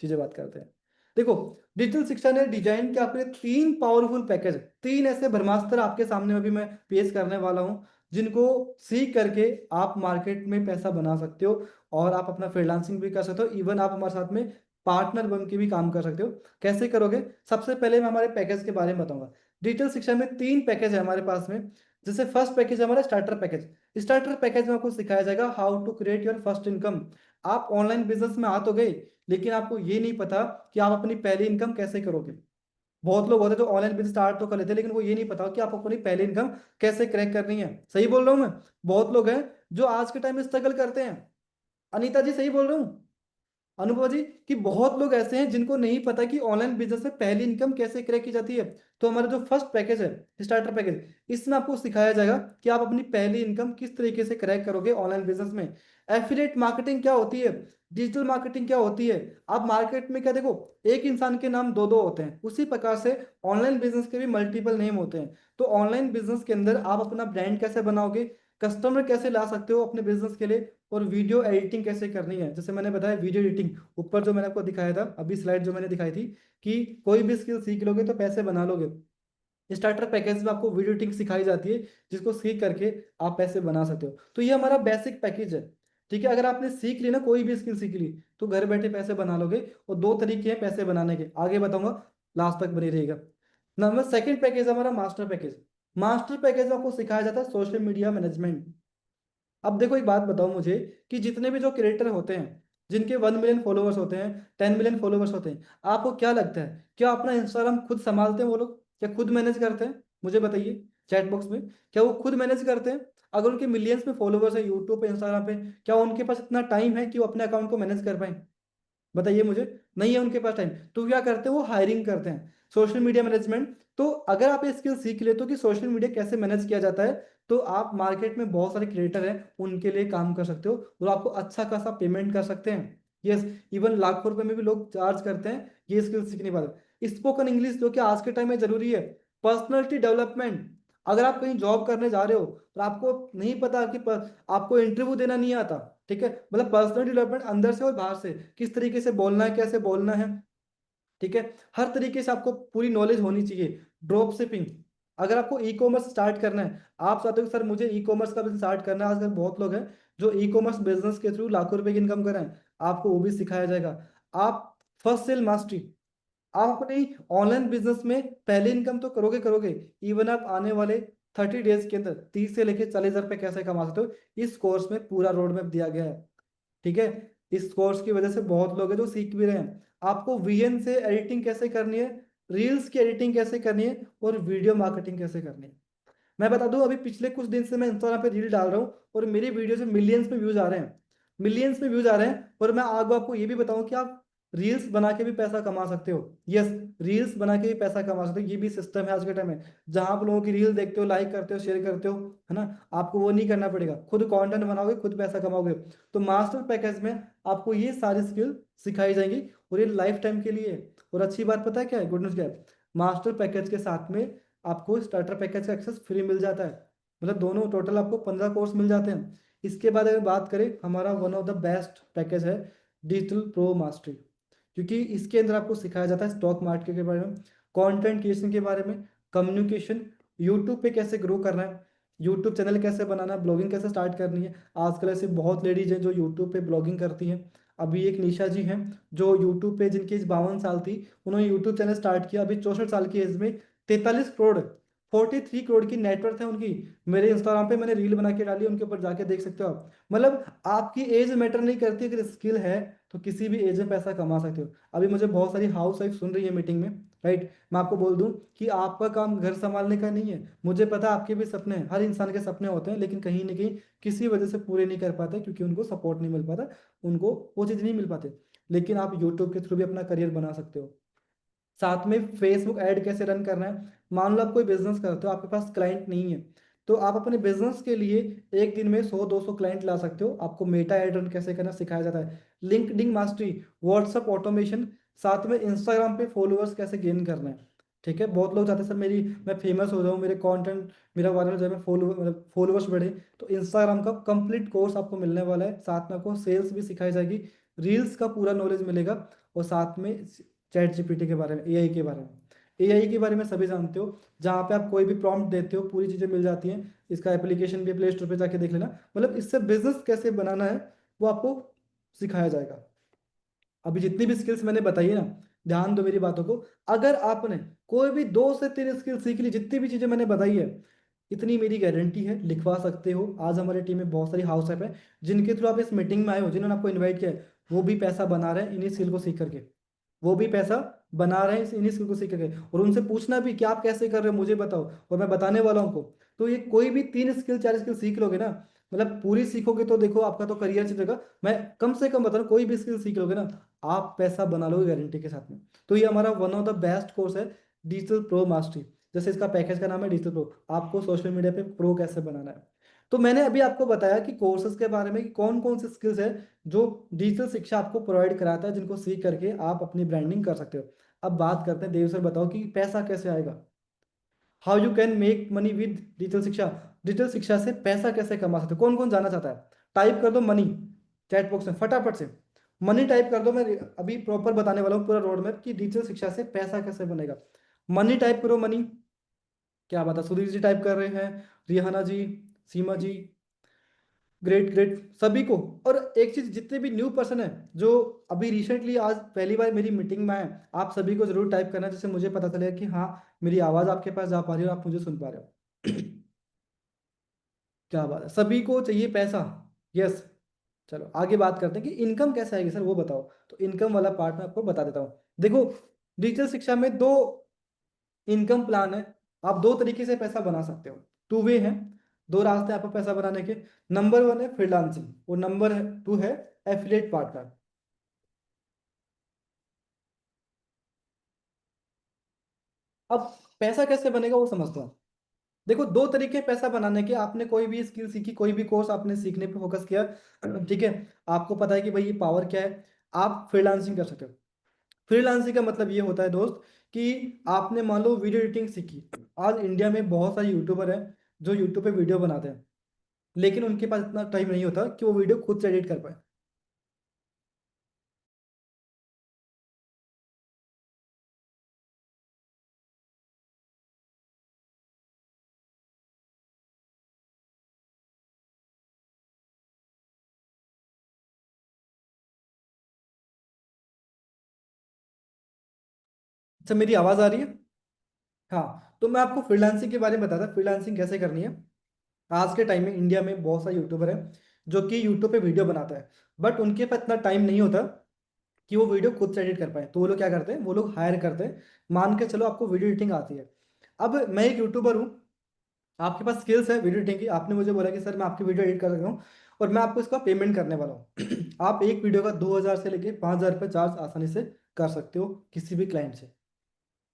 चीजें बात करते हैं। देखो, डिजिटल शिक्षा ने डिजाइन किया अपने 3 पावरफुल पैकेज, 3 ऐसे ब्रह्मास्त्र आपके सामने अभी मैं पेश करने वाला हूं, जिनको सीख करके आप मार्केट में पैसा बना सकते हो। और आप अपना फ्रीलांसिंग भी कर सकते हो, इवन आप हमारे साथ में पार्टनर बन के भी काम कर सकते हो। कैसे करोगे? सबसे पहले मैं हमारे पैकेज के बारे में बताऊंगा। डिजिटल शिक्षा में 3 पैकेज है हमारे पास में। जैसे फर्स्ट पैकेज है हमारा स्टार्टर पैकेज। स्टार्टर पैकेज में आपको सिखाया जाएगा how to create your first income. आप ऑनलाइन बिजनेस में आ तो गए, लेकिन आपको ये नहीं पता कि आप अपनी पहली इनकम कैसे करोगे। बहुत लोग होते हैं जो ऑनलाइन बिजनेस स्टार्ट तो कर लेते हैं, लेकिन वो ये नहीं पता कि आप अपनी पहली इनकम कैसे क्रैक करनी है। सही बोल रहा हूँ मैं? बहुत लोग हैं जो आज के टाइम में स्ट्रगल करते हैं। अनीता जी, सही बोल रहा हूँ? अनुभव जी, कि बहुत लोग ऐसे हैं जिनको नहीं पता कि ऑनलाइन बिजनेस में पहली इनकम कैसे क्रैक की जाती है। तो हमारा जो फर्स्ट पैकेज है, स्टार्टर पैकेज, इसमें आपको सिखाया जाएगा कि आप अपनी पहली इनकम किस तरीके से क्रैक करोगे ऑनलाइन बिजनेस में। एफिलिएट मार्केटिंग क्या होती है, डिजिटल मार्केटिंग क्या होती है। आप मार्केट में क्या देखो, एक इंसान के नाम दो दो होते हैं, उसी प्रकार से ऑनलाइन बिजनेस के भी मल्टीपल नेम होते हैं। तो ऑनलाइन बिजनेस के अंदर आप अपना ब्रांड कैसे बनाओगे, कस्टमर कैसे ला सकते हो अपने बिजनेस के लिए, और वीडियो एडिटिंग कैसे करनी है। जैसे मैंने बताया वीडियो एडिटिंग, ऊपर जो मैंने आपको दिखाया था अभी स्लाइड जो मैंने दिखाई थी, कि कोई भी स्किल सीख लोगे तो पैसे बना लोगे। स्टार्टर पैकेज में आपको वीडियो एडिटिंग सिखाई जाती है, जिसको सीख करके आप पैसे बना सकते हो। तो ये हमारा बेसिक पैकेज है। ठीक है, अगर आपने सीख ली ना, कोई भी स्किल सीख ली, तो घर बैठे पैसे बना लोगे। और 2 तरीके हैं पैसे बनाने के, आगे बताऊंगा, लास्ट तक बने रहेगा। नंबर सेकंड पैकेज हमारा मास्टर पैकेज। मास्टर पैकेज में आपको सिखाया जाता है सोशल मीडिया मैनेजमेंट। अब देखो एक बात बताओ मुझे, कि जितने भी जो क्रिएटर होते हैं, जिनके 1 मिलियन फॉलोवर्स होते हैं, 10 मिलियन फॉलोवर्स होते हैं, आपको क्या लगता है क्या अपना इंस्टाग्राम खुद संभालते हैं वो लोग? क्या खुद मैनेज करते हैं? मुझे बताइए चैट बॉक्स में, क्या वो खुद मैनेज करते हैं? अगर उनके मिलियंस में फॉलोवर्स है यूट्यूब पे, इंस्टाग्राम पे, क्या उनके पास इतना टाइम है कि वो अपने अकाउंट को मैनेज कर पाए? बताइए मुझे। नहीं है उनके पास टाइम, तो क्या करते हैं वो हायरिंग करते हैं सोशल मीडिया मैनेजमेंट। तो अगर आप ये स्किल सीख लेते हो कि सोशल मीडिया कैसे मैनेज किया जाता है, तो आप मार्केट में बहुत सारे क्रिएटर हैं उनके लिए काम कर सकते हो, और आपको अच्छा खासा पेमेंट कर सकते हैं। यस, इवन लाखों रुपए में भी लोग चार्ज करते हैं ये स्किल सीखने के बाद। स्पोकन इंग्लिश, जो कि आज के टाइम में जरूरी है। पर्सनैलिटी डेवलपमेंट, अगर आप कहीं जॉब करने जा रहे हो और आपको नहीं पता कि आपको इंटरव्यू देना नहीं आता, ठीक है, मतलब पर्सनल डेवलपमेंट अंदर से और बाहर से, किस तरीके से बोलना है, कैसे बोलना है, ठीक है, हर तरीके से आपको पूरी नॉलेज होनी चाहिए। ड्रॉप शिपिंग, अगर आपको ई कॉमर्स स्टार्ट करना है, आप चाहते हो कि सर मुझे ई कॉमर्स का बिजनेस स्टार्ट करना है, आजकल बहुत लोग हैं जो ई कॉमर्स बिजनेस के थ्रू लाखों रुपए की इनकम कर रहे हैं, आपको वो भी सिखाया जाएगा। आप फर्स्ट सेल मास्टरी, आप अपनी ऑनलाइन बिजनेस में पहले इनकम तो करोगे करोगे, इवन आप आने वाले 30 डेज के अंदर 30 से लेकर 40 हज़ार रुपये कैसे कमा सकते हो, इस कोर्स में पूरा रोड मैप दिया गया है। ठीक है, इस कोर्स की वजह से बहुत लोग हैं जो सीख भी रहे हैं। आपको वीएन से एडिटिंग कैसे करनी है, रील्स की एडिटिंग कैसे करनी है, और वीडियो मार्केटिंग कैसे करनी है। मैं बता दूं, अभी पिछले कुछ दिन से मैं इंस्टाग्राम पे रील डाल रहा हूँ, और मेरी वीडियो से मिलियंस में व्यूज आ रहे हैं, मिलियंस में व्यूज आ रहे हैं। और मैं आगे आपको ये भी बताऊं कि आप रील्स बना के भी पैसा कमा सकते हो। यस, रील्स बना के भी पैसा कमा सकते हो, ये भी सिस्टम है आज के टाइम में, जहां आप लोगों की रील देखते हो, लाइक करते हो, शेयर करते हो, है ना, आपको वो नहीं करना पड़ेगा, खुद कंटेंट बनाओगे, खुद पैसा कमाओगे। तो मास्टर पैकेज में आपको ये सारी स्किल सिखाई जाएंगी, और ये लाइफ टाइम के लिए है। और अच्छी बात पता है क्या है, गुड न्यूज़ क्या है, मास्टर पैकेज के साथ में आपको स्टार्टर पैकेज का एक्सेस फ्री मिल जाता है। मतलब दोनों टोटल आपको 15 कोर्स मिल जाते हैं। इसके बाद अगर बात करें, हमारा one of the best package है डिजिटल प्रो मास्टरी, क्योंकि इसके अंदर आपको सिखाया जाता है स्टॉक मार्केट के बारे में, कंटेंट क्रिएशन के बारे में, कम्युनिकेशन, यूट्यूब पे कैसे ग्रो करना है, यूट्यूब चैनल कैसे बनाना है, ब्लॉगिंग कैसे स्टार्ट करनी है। आजकल ऐसे बहुत लेडीज हैं जो यूट्यूब पे ब्लॉगिंग करती हैं। अभी एक निशा जी हैं जो यूट्यूब पे, जिनकी एज 52 साल थी, उन्होंने यूट्यूब चैनल स्टार्ट किया अभी 64 साल की एज में। 43 करोड़, 43 करोड़ की नेटवर्थ है उनकी। मेरे इंस्टाग्राम पे मैंने रील बना के डाली, उनके ऊपर जाके देख सकते हो आप। मतलब आपकी एज मैटर नहीं करती, अगर स्किल है तो किसी भी एज में पैसा कमा सकते हो। अभी मुझे बहुत सारी हाउस वाइफ सुन रही है मीटिंग में, राइट। मैं आपको बोल दूं कि आपका काम घर संभालने का नहीं है। मुझे पता है आपके भी सपने हैं, हर इंसान के सपने होते हैं, लेकिन कहीं ना कहीं किसी वजह से पूरे नहीं कर पाते, क्योंकि उनको सपोर्ट नहीं मिल पाता, उनको वो चीज़ नहीं मिल पाते। लेकिन आप यूट्यूब के थ्रू भी अपना करियर बना सकते हो। साथ में फेसबुक ऐड कैसे रन करना है। मान लो आप कोई बिजनेस करते हो, आपके पास क्लाइंट नहीं है, तो आप अपने बिजनेस के लिए एक दिन में 100-200 क्लाइंट ला सकते हो। आपको मेटा ऐड रन कैसे करना सिखाया जाता है। लिंक्डइन मास्टरी, व्हाट्सअप ऑटोमेशन, साथ में इंस्टाग्राम पे फॉलोअर्स कैसे गेन करना है। ठीक है, बहुत लोग चाहते हैं सर मेरी, मैं फेमस हो जाऊँ, मेरे कंटेंट मेरा वायरल हो जाए, मैं मतलब फॉलोअर्स बढ़े। तो इंस्टाग्राम का कंप्लीट कोर्स आपको मिलने वाला है, साथ में आपको सेल्स भी सिखाई जाएगी, रील्स का पूरा नॉलेज मिलेगा, और साथ में चैट जीपीटी के बारे में, एआई के बारे में। एआई के बारे में सभी जानते हो, जहाँ पे आप कोई भी प्रॉम्प्ट देते हो पूरी चीज़ें मिल जाती हैं। इसका एप्लीकेशन भी प्ले स्टोर पे जाके देख लेना। मतलब इससे बिजनेस कैसे बनाना है वो आपको सिखाया जाएगा। अभी जितनी भी स्किल्स मैंने बताई है ना, ध्यान दो मेरी बातों को। अगर आपने कोई भी 2 से 3 स्किल सीख ली, जितनी भी चीज़ें मैंने बताई है, इतनी मेरी गारंटी है लिखवा सकते हो। आज हमारी टीम में बहुत सारी हाउस वाइफ है जिनके थ्रू आप इस मीटिंग में आए हो, जिन्होंने आपको इन्वाइट किया है, वो भी पैसा बना रहे हैं इन्हीं स्किल को सीख करके। वो भी पैसा बना रहे हैं इन्हीं स्किल को सीख करके। और उनसे पूछना भी कि आप कैसे कर रहे हो मुझे बताओ, और मैं बताने वाला हूँ उनको। तो ये कोई भी 3 स्किल 4 स्किल सीख लोगे ना, मतलब पूरी सीखोगे तो देखो आपका तो करियर चलेगा। मैं कम से कम बता रहा हूँ, कोई भी स्किल सीख लोगे ना, आप पैसा बना लोगे गारंटी के साथ में। तो ये हमारा one of the best course है, डिजिटल प्रो मास्टरी। जैसे इसका पैकेज का नाम है डिजिटल प्रो, आपको सोशल मीडिया पे प्रो कैसे बनाना है। तो मैंने अभी आपको बताया कि कोर्सेज के बारे में, कि कौन कौन से स्किल्स है जो डिजिटल शिक्षा आपको प्रोवाइड कराता है, जिनको सीख करके आप अपनी ब्रांडिंग कर सकते हो। अब बात करते हैं, देव सर बताओ कि पैसा कैसे आएगा, how you can make money with digital शिक्षा। डिजिटल शिक्षा से पैसा कैसे कमा सकते हो, कौन कौन जाना चाहता है। टाइप कर दो मनी चैट बॉक्स में फटाफट से, मनी टाइप कर दो। मैं अभी प्रॉपर बताने वाला हूँ पूरा रोड मैप कि डिजिटल शिक्षा से पैसा कैसे बनेगा। मनी टाइप करो, मनी। क्या बात है, सुधीर जी टाइप कर रहे हैं, रिहाना जी, सीमा जी, ग्रेट ग्रेट सभी को। और एक चीज, जितने भी न्यू पर्सन है जो अभी रिसेंटली आज पहली बार मेरी मीटिंग में आए, आप सभी को जरूर टाइप करना, जिससे मुझे पता चलेगा कि हाँ, मेरी आवाज आपके पास जा पा रही है और आप मुझे सुन पा रहे हो। क्या बात है, सभी को चाहिए पैसा। यस। चलो आगे बात करते हैं कि इनकम कैसे आएगी सर, वो बताओ। तो इनकम वाला पार्ट मैं आपको बता देता हूँ। देखो, डिजिटल शिक्षा में दो इनकम प्लान है। आप दो तरीके से पैसा बना सकते हो, टू वे है। दो रास्ते हैं आपको पैसा बनाने के। नंबर 1 है फ्रीलांसिंग, और नंबर 2 है एफिलिएट पार्टनर। अब पैसा कैसे बनेगा वो समझते हैं। देखो, दो तरीके हैं पैसा बनाने के। आपने कोई भी स्किल सीखी, कोई भी कोर्स आपने सीखने पे फोकस किया, ठीक है, आपको पता है कि भाई ये पावर क्या है, आप फ्रीलांसिंग कर सकते हो। फ्रीलांसिंग का मतलब ये होता है दोस्त, कि आपने मान लो वीडियो एडिटिंग सीखी। आज इंडिया में बहुत सारे यूट्यूबर हैं जो यूट्यूब पे वीडियो बनाते हैं, लेकिन उनके पास इतना टाइम नहीं होता कि वो वीडियो खुद से एडिट कर पाए। अच्छा, मेरी आवाज आ रही है? हाँ, तो मैं आपको फ्रीलांसिंग के बारे में बताता, फ्रीलांसिंग कैसे करनी है। आज के टाइम में इंडिया में बहुत सारे यूट्यूबर हैं जो कि यूट्यूब पे वीडियो बनाता है, बट उनके पास इतना टाइम नहीं होता कि वो वीडियो खुद से एडिट कर पाए। तो वो लोग क्या करते हैं, वो लोग हायर करते हैं। मान के चलो आपको वीडियो एडिटिंग आती है। अब मैं एक यूट्यूबर हूँ, आपके पास स्किल्स है वीडियो एडिटिंग की, आपने मुझे बोला कि सर मैं आपकी वीडियो एडिट कर रहा हूँ, और मैं आपको इसका पेमेंट करने वाला हूँ। आप एक वीडियो का 2,000 से लेके 5,000 रुपये चार्ज आसानी से कर सकते हो किसी भी क्लाइंट से,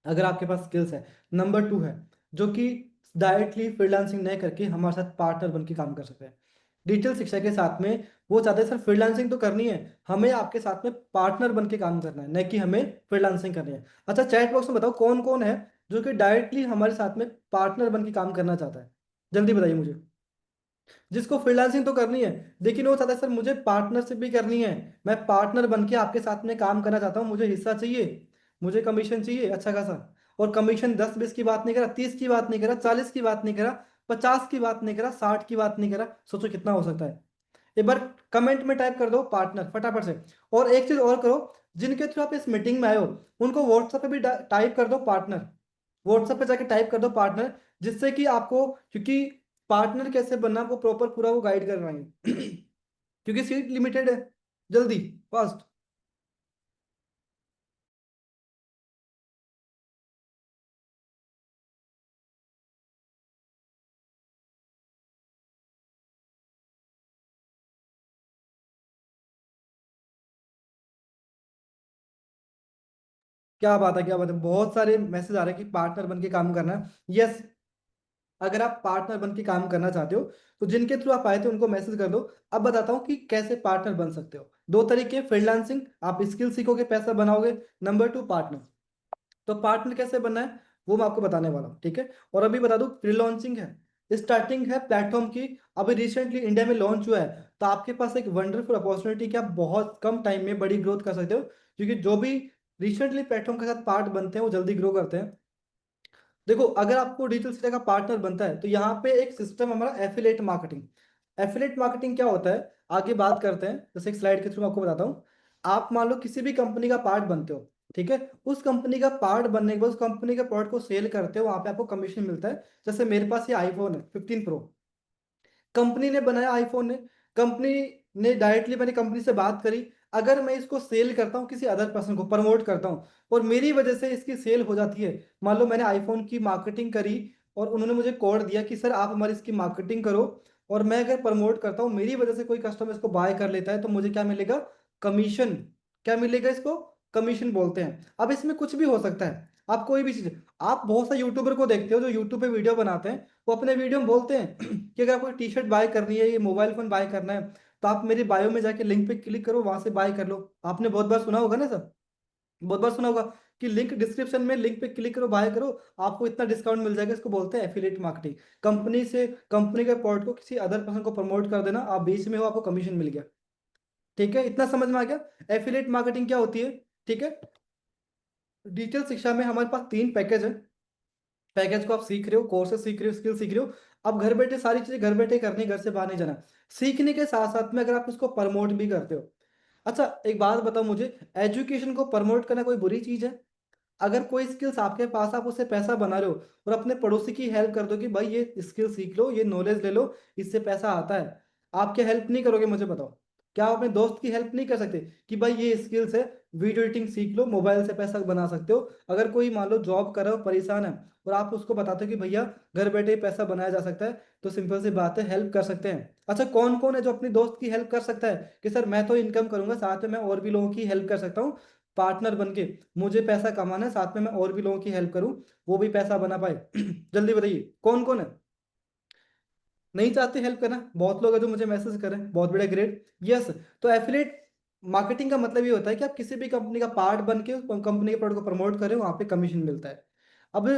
अगर आपके पास स्किल्स है। नंबर 2 है जो कि डायरेक्टली फ्रीलांसिंग नहीं करके हमारे साथ पार्टनर बन के काम कर सकते हैं। डिजिटल शिक्षा के साथ में वो चाहते हैं सर फ्रीलांसिंग तो करनी है, हमें आपके साथ में पार्टनर बन के काम करना है, न कि हमें फ्रीलांसिंग करनी है। अच्छा चैट बॉक्स में बताओ कौन कौन है जो कि डायरेक्टली हमारे साथ में पार्टनर बन के काम करना चाहता है, जल्दी बताइए मुझे। जिसको फ्रीलांसिंग तो करनी है लेकिन वो चाहता है सर मुझे पार्टनरशिप भी करनी है, मैं पार्टनर बन के आपके साथ में काम करना चाहता हूँ, मुझे हिस्सा चाहिए, मुझे कमीशन चाहिए अच्छा खासा। और कमीशन 10-20 की बात नहीं करा, 30 की बात नहीं करा, 40 की बात नहीं करा, 50 की बात नहीं करा, 60 की बात नहीं करा, सोचो कितना हो सकता है। एक बार कमेंट में टाइप कर दो पार्टनर फटाफट से। और एक चीज और करो, जिनके थ्रू आप इस मीटिंग में आए हो उनको व्हाट्सएप पे भी टाइप कर दो पार्टनर, व्हाट्सएप पे जाके टाइप कर दो पार्टनर, जिससे कि आपको, क्योंकि पार्टनर कैसे बनना वो प्रॉपर पूरा वो गाइड कर पाएंगे क्योंकि सीट लिमिटेड है, जल्दी फास्ट। क्या बात है, क्या बात है, बहुत सारे मैसेज आ रहे हैं कि पार्टनर बन के काम करना है। यस, अगर आप पार्टनर बन के काम करना चाहते हो तो जिनके थ्रू आप आए थे उनको मैसेज कर दो। अब बताता हूँ कि कैसे पार्टनर बन सकते हो। दो तरीके, फ्रीलांसिंग आप स्किल सीखोगे पैसा बनाओगे, नंबर टू पार्टनर। तो पार्टनर कैसे बनना है वो मैं आपको बताने वाला हूँ, ठीक है। और अभी बता दूं प्री लॉन्चिंग है, स्टार्टिंग है प्लेटफॉर्म की, अभी रिसेंटली इंडिया में लॉन्च हुआ है। तो आपके पास एक वंडरफुल अपॉर्चुनिटी कि आप बहुत कम टाइम में बड़ी ग्रोथ कर सकते हो, क्योंकि जो भी रिसेंटली प्लेटफॉर्म के साथ पार्ट बनते हैं वो जल्दी ग्रो करते हैं। देखो अगर आपको डिजिटल सिटी का पार्टनर बनता है तो यहाँ पे एक सिस्टम हमारा एफिलेट मार्केटिंग। एफिलेट मार्केटिंग क्या होता है आगे बात करते हैं, जैसे एक स्लाइड के थ्रू आपको बताता हूँ। आप मान लो किसी भी कंपनी का पार्ट बनते हो, ठीक है, उस कंपनी का पार्ट बनने के बाद उस कंपनी के प्रोडक्ट को सेल करते हो, वहां पे आपको कमीशन मिलता है। जैसे मेरे पास ये आईफोन है 15 प्रो, कंपनी ने बनाया आईफोन ने, कंपनी ने डायरेक्टली मैंने कंपनी से बात करी, अगर मैं इसको सेल करता हूँ किसी अदर पर्सन को प्रमोट करता हूँ और मेरी वजह से इसकी सेल हो जाती है, मान लो मैंने आईफोन की मार्केटिंग करी और उन्होंने मुझे कोड दिया कि सर आप हमारी इसकी मार्केटिंग करो, और मैं अगर प्रमोट करता हूँ मेरी वजह से कोई कस्टमर इसको बाय कर लेता है तो मुझे क्या मिलेगा, कमीशन। क्या मिलेगा इसको, कमीशन बोलते हैं। अब इसमें कुछ भी हो सकता है, आप कोई भी चीज, आप बहुत सारे यूट्यूबर को देखते हो जो यूट्यूब पे वीडियो बनाते हैं, वो अपने वीडियो में बोलते हैं कि अगर आपको टी शर्ट बाय करनी है, ये मोबाइल फोन बाय करना है, तो आप मेरी बायो में जाके लिंक पे क्लिक करो, वहां से बाय कर लो। आपने बहुत बार सुना होगा ना सर, बहुत बार सुना होगा कि लिंक डिस्क्रिप्शन में, लिंक पे क्लिक करो बाय करो, आपको इतना डिस्काउंट मिल जाएगा। इसको बोलते हैं एफिलिएट मार्केटिंग। कंपनी से, कंपनी के प्रोडक्ट को किसी अदर पर्सन को प्रमोट कर देना, आप बीच में हो, आपको कमीशन मिल गया। ठीक है, इतना समझ में आ गया एफिलिएट मार्केटिंग क्या होती है। ठीक है, डिजिटल शिक्षा में हमारे पास 3 पैकेज है। पैकेज को आप सीख रहे हो, कोर्सेज सीख रहे हो, स्किल सीख रहे हो, अब घर बैठे सारी चीजें घर बैठे करनी, घर से बाहर नहीं जाना। सीखने के साथ साथ में अगर आप इसको प्रमोट भी करते हो, अच्छा एक बात बताओ मुझे, एजुकेशन को प्रमोट करना कोई बुरी चीज है? अगर कोई स्किल्स आपके पास, आप उससे पैसा बना रहे हो और अपने पड़ोसी की हेल्प कर दो कि भाई ये स्किल सीख लो, ये नॉलेज ले लो, इससे पैसा आता है, आप क्या हेल्प नहीं करोगे मुझे बताओ? क्या आप अपने दोस्त की हेल्प नहीं कर सकते कि भाई ये स्किल्स है, वीडियो एडिटिंग सीख लो, मोबाइल से पैसा बना सकते हो? अगर कोई मान लो जॉब कर रहा हो परेशान है और आप उसको बताते हो कि भैया घर बैठे ही पैसा बनाया जा सकता है, तो सिंपल सी बात है हेल्प कर सकते हैं। अच्छा कौन कौन है जो अपनी दोस्त की हेल्प कर सकता है कि सर मैं तो इनकम करूंगा, साथ में मैं और भी लोगों की हेल्प कर सकता हूँ, पार्टनर बन के, मुझे पैसा कमाना है, साथ में मैं और भी लोगों की हेल्प करूं, वो भी पैसा बना पाए जल्दी बताइए कौन कौन है? नहीं चाहते हेल्प करना, बहुत लोग हैं जो मुझे मैसेज कर रहे हैं, बहुत बड़ा ग्रेट, यस। तो एफिलिएट मार्केटिंग का मतलब ये होता है कि आप किसी भी कंपनी का पार्ट बन के कंपनी के प्रोडक्ट को प्रमोट करें, वहां पे कमीशन मिलता है। अब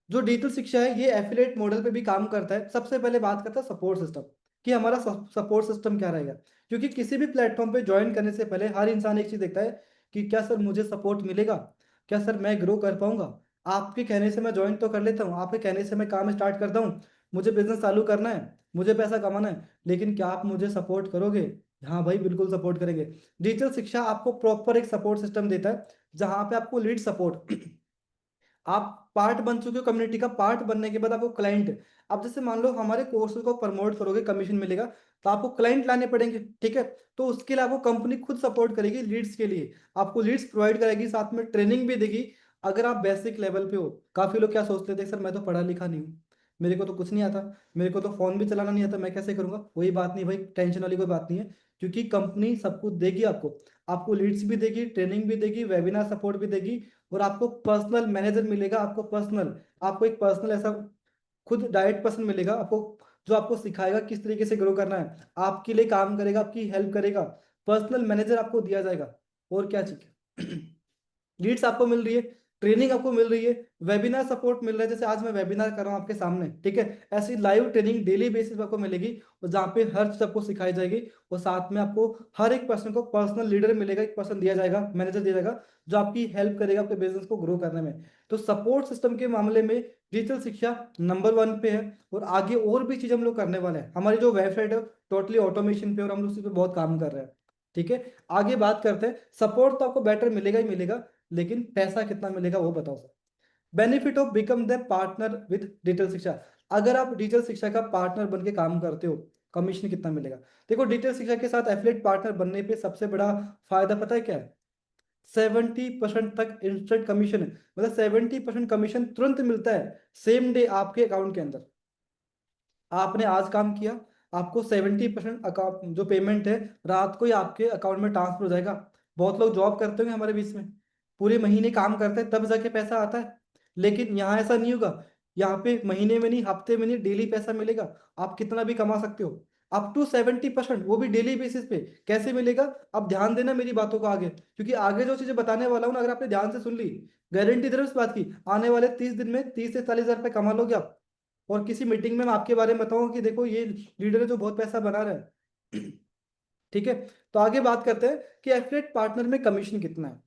जो डिजिटल शिक्षा है ये एफिलिएट मॉडल पे भी काम करता है। सबसे पहले बात करता है सपोर्ट सिस्टम, कि हमारा सपोर्ट सिस्टम क्या रहेगा। क्योंकि किसी भी प्लेटफॉर्म पे ज्वाइन करने से पहले हर इंसान एक चीज देखता है कि क्या सर मुझे सपोर्ट मिलेगा, क्या सर मैं ग्रो कर पाऊंगा। आपके कहने से मैं ज्वाइन तो कर लेता हूँ, आपके कहने से मैं काम स्टार्ट करता हूँ, मुझे बिजनेस चालू करना है, मुझे पैसा कमाना है, लेकिन क्या आप मुझे सपोर्ट करोगे? हाँ भाई बिल्कुल सपोर्ट करेंगे। डिजिटल शिक्षा आपको प्रॉपर एक सपोर्ट सिस्टम देता है, जहां पे आपको लीड सपोर्ट आप पार्ट बन चुके हो, कम्युनिटी का पार्ट बनने के बाद आपको क्लाइंट, अब जैसे मान लो हमारे कोर्सेज को प्रमोट करोगे कमीशन मिलेगा, तो आपको क्लाइंट लाने पड़ेंगे, ठीक है। तो उसके लिए आपको कंपनी खुद सपोर्ट करेगी लीड्स के लिए, आपको लीड्स प्रोवाइड करेगी, साथ में ट्रेनिंग भी देगी। अगर आप बेसिक लेवल पे हो, काफी लोग क्या सोचते थे सर मैं तो पढ़ा लिखा नहीं हूँ, मेरे को तो कुछ नहीं आता, मेरे को तो फोन भी चलाना नहीं आता, मैं कैसे करूंगा? कोई बात नहीं भाई, टेंशन वाली कोई बात नहीं है, क्योंकि कंपनी सब कुछ देगी आपको, आपको लीड्स भी देगी, ट्रेनिंग भी देगी, वेबिनार सपोर्ट भी देगी, और आपको पर्सनल मैनेजर मिलेगा, आपको पर्सनल, आपको एक पर्सनल ऐसा खुद डायरेक्ट पर्सन मिलेगा आपको, जो आपको सिखाएगा किस तरीके से ग्रो करना है, आपके लिए काम करेगा, आपकी हेल्प करेगा। पर्सनल मैनेजर आपको दिया जाएगा। और क्या चाहिए? लीड्स आपको मिल रही है, ट्रेनिंग आपको मिल रही है, वेबिनार सपोर्ट मिल रहा है, जैसे आज मैं वेबिनार कर रहा हूँ आपके सामने, ठीक है। ऐसी लाइव ट्रेनिंग डेली बेसिस पे आपको मिलेगी, और जहाँ पे हर चीज आपको सिखाई जाएगी। और साथ में आपको हर एक पर्सन को पर्सनल लीडर मिलेगा, एक पर्सन दिया जाएगा, मैनेजर दिया जाएगा, जो आपकी हेल्प करेगा आपके बिजनेस को ग्रो करने में। तो सपोर्ट सिस्टम के मामले में डिजिटल शिक्षा नंबर 1 पे है। और आगे और भी चीज हम लोग करने वाले हैं। हमारी जो वेबसाइट है टोटली ऑटोमेशन पे, और हम लोग उसी पे बहुत काम कर रहे हैं, ठीक है। आगे बात करते हैं। सपोर्ट तो आपको बेटर मिलेगा ही मिलेगा, लेकिन पैसा कितना मिलेगा वो बताओ sir. Benefit of become the partner with digital शिक्षा। अगर आप डिजिटल शिक्षा का पार्टनर बन के काम करते हो, कमीशन कितना मिलेगा? देखो, डिजिटल शिक्षा के साथ एफिलिएट पार्टनर बनने पे सबसे बड़ा फायदा पता है क्या है? 70% तक इंस्टेंट कमीशन है। मतलब 70% कमीशन तुरंत मिलता है, सेम डे आपके अकाउंट के अंदर। आपने आज काम किया, आपको 70% अकाउंट जो पेमेंट है रात को ही आपके अकाउंट में ट्रांसफर हो जाएगा। बहुत लोग जॉब करते होंगे हमारे बीच में, पूरे महीने काम करते हैं तब जाके पैसा आता है। लेकिन यहाँ ऐसा नहीं होगा। यहाँ पे महीने में नहीं, हफ्ते में नहीं, डेली पैसा मिलेगा। आप कितना भी कमा सकते हो, अप टू 70%, वो भी डेली बेसिस पे। कैसे मिलेगा? अब ध्यान देना मेरी बातों को आगे, क्योंकि आगे जो चीजें बताने वाला हूँ ना, अगर आपने ध्यान से सुन ली, गारंटी दे रहा हूँ इस बात की, आने वाले 30 दिन में 30 से 40 हजार रुपये कमा लोगे आप। और किसी मीटिंग में मैं आपके बारे में बताऊंगा कि देखो ये लीडर है जो बहुत पैसा बना रहा है। ठीक है। तो आगे बात करते हैं कि एफिलिएट पार्टनर में कमीशन कितना है।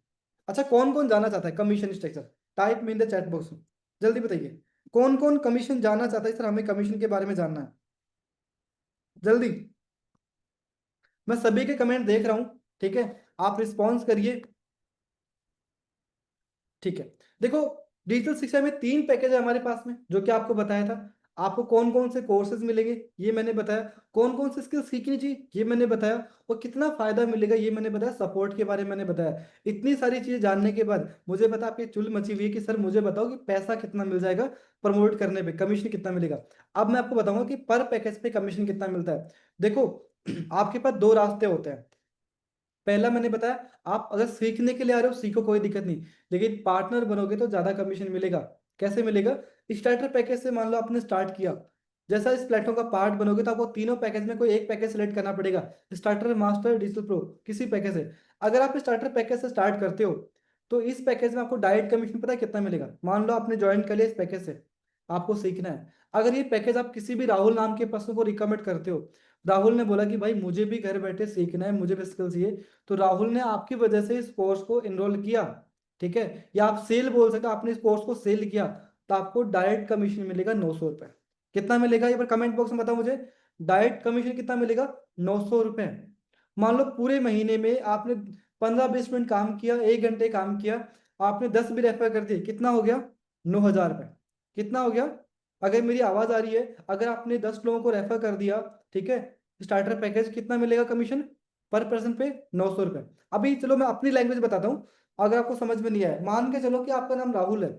अच्छा, कौन कौन जानना चाहता है कमीशन स्ट्रक्चर? टाइप में इन द चैट बॉक्स में, जल्दी बताइए। कौन कौन कमीशन जानना चाहता है? सर हमें कमीशन के बारे में जानना है, जल्दी। मैं सभी के कमेंट देख रहा हूं, ठीक है। आप रिस्पॉन्स करिए, ठीक है। देखो, डिजिटल शिक्षा में 3 पैकेज है हमारे पास में, जो कि आपको बताया था। आपको कौन कौन से कोर्सेज मिलेंगे ये मैंने बताया, कौन कौन से स्किल सीखनी चाहिए ये मैंने बताया, और कितना फायदा मिलेगा ये मैंने बताया, सपोर्ट के बारे में मैंने बताया। इतनी सारी चीजें जानने के बाद मुझे बता, आपकी चुल मची हुई है कि सर मुझे बताओ कि पैसा कितना मिल जाएगा, प्रमोट करने पे कमीशन कितना मिलेगा। अब मैं आपको बताऊंगा कि पर पैकेज पे कमीशन कितना मिलता है। देखो, आपके पास 2 रास्ते होते हैं। पहला मैंने बताया, आप अगर सीखने के लिए आ रहे हो सीखो, कोई दिक्कत नहीं। लेकिन पार्टनर बनोगे तो ज्यादा कमीशन मिलेगा। कैसे मिलेगा? स्टार्टर पैकेज से मान लो आपने स्टार्ट किया, जैसा इस प्लेटफॉर्म का पार्ट बनोगे तो आपको तीनों पैकेज में कोई एक पैकेज सेलेक्ट करना पड़ेगा। स्टार्टर, मास्टर, डिजिटल प्रो, किसी पैकेज से। अगर आप स्टार्टर पैकेज से स्टार्ट करते हो, तो इस पैकेज में आपको डायरेक्ट कमीशन पता है कितना मिलेगा? मान लो आपने ज्वाइन कर लिया इस पैकेज से, आपको सीखना है। अगर ये पैकेज आप किसी भी राहुल नाम के पर्सन को रिकमेंड करते हो, राहुल ने बोला कि भाई मुझे भी घर बैठे सीखना है, मुझे भी स्किल चाहिए, तो राहुल ने आपकी वजह से इस कोर्स को एनरोल किया, ठीक है। या आप सेल बोल सकते हो, आपने इस कोर्स को सेल किया, तो आपको डायरेक्ट कमीशन मिलेगा 900 रुपए। कितना मिलेगा ये पर कमेंट बॉक्स में बताओ मुझे। डायरेक्ट कमीशन कितना मिलेगा? 900 रुपए। मान लो पूरे महीने में आपने 15-20 मिनट काम किया, 1 घंटे काम किया, आपने 10 भी रेफर कर दिए, कितना हो गया? 9,000 रुपए। कितना हो गया? अगर मेरी आवाज आ रही है, अगर आपने 10 लोगों को रेफर कर दिया, ठीक है, स्टार्टर पैकेज कितना मिलेगा कमीशन पर पर्सन पे? 900 रुपए। अभी चलो मैं अपनी लैंग्वेज बताता हूँ, अगर आपको समझ में नहीं आया। मान के चलो कि आपका नाम राहुल है,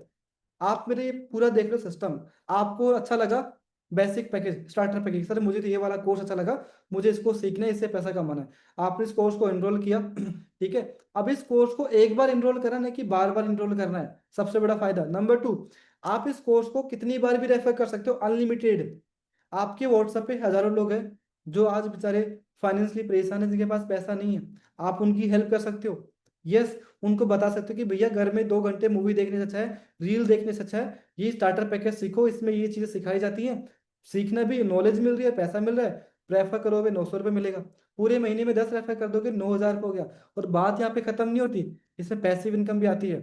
आप मेरे ये पूरा देख लो सिस्टम, आपको अच्छा लगा basic package, starter package, sir मुझे तो ये वाला कोर्स अच्छा लगा, मुझे इसको सीखना है, इससे पैसा कमाना है। आपने इस कोर्स को एनरोल किया, ठीक है। अब इस कोर्स को एक बार एनरोल करना है कि बार बार एनरोल करना है, सबसे बड़ा फायदा। नंबर 2, आप इस कोर्स को कितनी बार भी रेफर कर सकते हो, अनलिमिटेड। आपके व्हाट्सएप पे हजारों लोग हैं जो आज बेचारे फाइनेंशियली परेशान है, जिनके पास पैसा नहीं है, आप उनकी हेल्प कर सकते हो। यस, उनको बता सकते हो कि भैया घर में 2 घंटे मूवी देखने से अच्छा है, रील देखने से अच्छा है, ये स्टार्टर पैकेज सीखो, इसमें ये चीजें सिखाई जाती हैं, सीखना भी, नॉलेज मिल रही है, पैसा मिल रहा है। रेफर करोगे 900 रुपये मिलेगा, पूरे महीने में 10 रेफर कर दोगे 9,000 हो गया। और बात यहाँ पे खत्म नहीं होती, इसमें पैसिव इनकम भी आती है,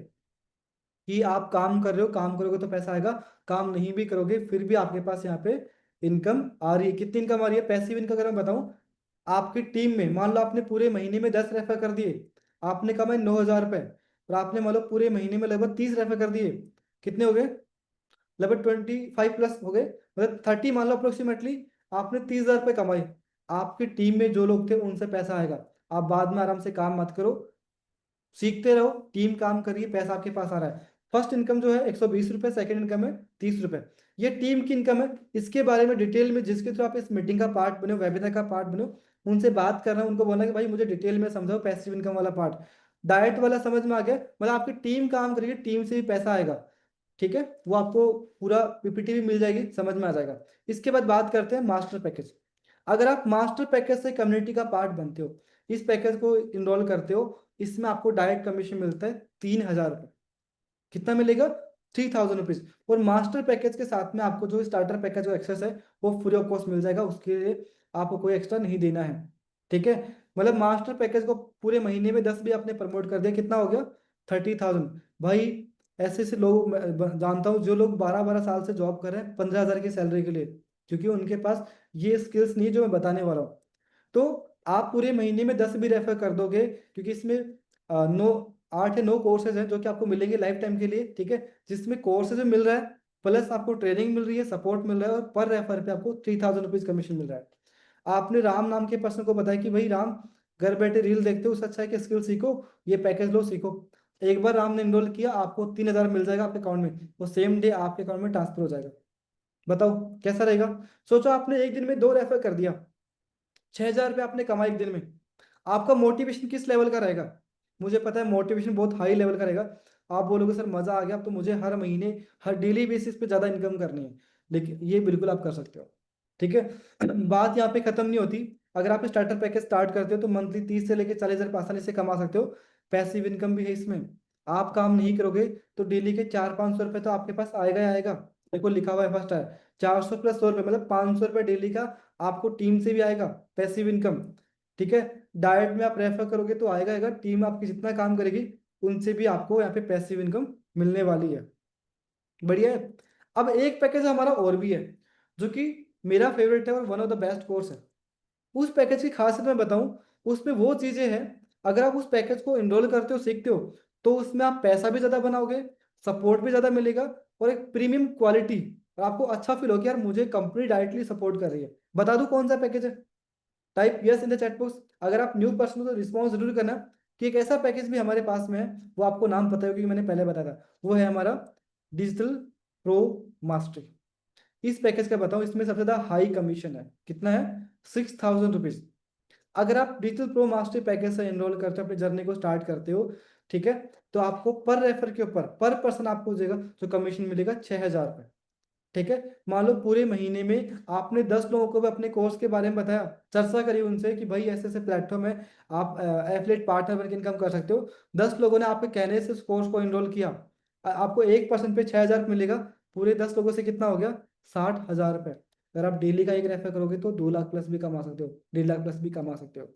कि आप काम कर रहे हो, काम करोगे तो पैसा आएगा, काम नहीं भी करोगे फिर भी आपके पास यहाँ पे इनकम आ रही है। कितनी इनकम आ रही है पैसिव इनकम? अगर मैं बताऊं, आपकी टीम में मान लो आपने पूरे महीने में 10 रेफर कर दिए, आपने कमाए 9,000 रुपए, और आपने मान लो पूरे महीने में लगभग 30 रेफर कर दिए, कितने हो गए? लगभग 25+ हो गए, मतलब 30 मान लो अप्रोक्सीमेटली। आपने 30,000 रुपये कमाए, आपकी टीम में जो लोग थे उनसे पैसा आएगा। आप बाद में आराम से काम मत करो, सीखते रहो, टीम काम करिए, पैसा आपके पास आ रहा है। फर्स्ट इनकम जो है 120 रुपये, सेकंड इनकम है 30 रुपये। ये टीम की इनकम है। इसके बारे में डिटेल में जिसके थ्रू आप इस मीटिंग का पार्ट बने हो, वेबिनार का पार्ट बने हो, उनसे बात करना, उनको बोलना कि भाई मुझे डिटेल में समझाओ पैसिव इनकम वाला पार्ट। डायरेक्ट वाला समझ में आ गया, मतलब आपकी टीम काम करेगी, टीम से भी पैसा आएगा, ठीक है, वो आपको पूरा पीपीटी भी मिल जाएगी, समझ में आ जाएगा। इसके बाद बात करते हैं मास्टर पैकेज। अगर आप मास्टर पैकेज से कम्युनिटी का पार्ट बनते हो, इस पैकेज को इनरोल करते हो, इसमें आपको डायरेक्ट कमीशन मिलता है 3,000 रुपये। कितना मिलेगा? 3,000 रुपीज। और मास्टर पैकेज के साथ में आपको जो स्टार्टर पैकेज जो एक्सेस है वो फ्री ऑफ कॉस्ट मिल जाएगा, उसके लिए आपको कोई एक्स्ट्रा नहीं देना है। ठीक है, मतलब मास्टर पैकेज को पूरे महीने में 10 भी आपने प्रमोट कर दिया, कितना हो गया? 30,000। भाई ऐसे ऐसे लोग मैं जानता हूँ जो लोग 12-12 साल से जॉब कर रहे हैं 15,000 की सैलरी के लिए, क्योंकि उनके पास ये स्किल्स नहीं है जो मैं बताने वाला हूँ। तो आप पूरे महीने में 10 भी रेफर कर दोगे, क्योंकि इसमें 8 या 9 कोर्सेज हैं जो कि आपको मिलेंगे लाइफ टाइम के लिए। ठीक है, जिसमें कोर्सेज भी मिल रहा है, प्लस आपको ट्रेनिंग मिल रही है, सपोर्ट मिल रहा है, और पर रेफर पे आपको 3,000 रुपीज कमीशन मिल रहा है। आपने राम नाम के पर्सन को बताया कि भाई राम, घर बैठे रील देखते हो, उससे अच्छा है कि स्किल सीखो, ये पैकेज लो, सीखो। एक बार राम ने इनरोल किया, आपको 3,000 मिल जाएगा आपके अकाउंट में, वो सेम डे आपके अकाउंट में ट्रांसफर हो जाएगा। बताओ कैसा रहेगा? सोचो आपने एक दिन में 2 रेफर कर दिया, 6,000 रुपये आपने कमाए एक दिन में। आपका मोटिवेशन किस लेवल का रहेगा? मुझे पता है मोटिवेशन बहुत हाई लेवल का रहेगा। आप बोलोगे सर मजा आ गया, अब तो मुझे हर महीने, हर डेली बेसिस पे ज्यादा इनकम करनी है। लेकिन ये बिल्कुल आप कर सकते हो। ठीक है, बात यहाँ पे खत्म नहीं होती। अगर आप स्टार्टर पैकेज स्टार्ट करते हो तो मंथली 30 से लेकर 40,000 आसानी से कमा सकते हो। पैसिव इनकम भी है इसमें। आप काम नहीं करोगे तो डेली के 400-500 रुपये तो आपके पास आएगा ही आएगा। देखो लिखा हुआ है फर्स्ट है, 400 प्लस 100 रुपये, मतलब 500 रुपये डेली का आपको टीम से भी आएगा, पैसिव इनकम। ठीक है, डायरेक्ट में आप रेफर करोगे तो आएगा आएगा, टीम आपकी जितना काम करेगी उनसे भी आपको यहाँ पे पैसिव इनकम मिलने वाली है। बढ़िया है। अब एक पैकेज हमारा और भी है जो कि मेरा फेवरेट है और one of the best course है। उस पैकेज की खासियत मैं बताऊं, उसमें वो चीजें हैं, अगर आप उस पैकेज को इनरोल करते हो, सीखते हो, तो उसमें आप पैसा भी ज्यादा बनाओगे, सपोर्ट भी ज्यादा मिलेगा, और एक प्रीमियम क्वालिटी, और आपको अच्छा फील हो कि यार मुझे कंपनी डायरेक्टली सपोर्ट कर रही है। बता दूं कौन सा पैकेज है? Type yes in the chat box. अगर आप न्यू पर्सन हो तो रिस्पॉन्स जरूर करना कि एक ऐसा पैकेज भी हमारे पास में है, वो आपको नाम पता है क्योंकि मैंने पहले बताया था, वो है हमारा डिजिटल प्रो मास्टरी। इस पैकेज का बताऊं, इसमें सबसे ज्यादा हाई कमीशन है। कितना है? 6,000 रुपीज। अगर आप डिजिटल प्रो मास्टरी पैकेज से एनरोल करते हो, अपनी जर्नी को स्टार्ट करते हो, ठीक है, तो आपको पर रेफर के ऊपर पर पर्सन आपको देगा जो कमीशन मिलेगा 6,000 रुपये। ठीक है, मान लो पूरे महीने में आपने 10 लोगों को भी अपने कोर्स के बारे में बताया, चर्चा करी उनसे कि भाई ऐसे ऐसे प्लेटफॉर्म है, आप एफिलिएट पार्टनर बनकर इनकम कर सकते हो। 10 लोगों ने आपके कहने से उस कोर्स को इनरोल किया, आपको 1% पे 6,000 मिलेगा। पूरे 10 लोगों से कितना हो गया? 60,000 रुपये। अगर आप डेली का एक रेफर करोगे तो 2 लाख प्लस भी कमा सकते हो, 1.5 लाख प्लस भी कमा सकते हो।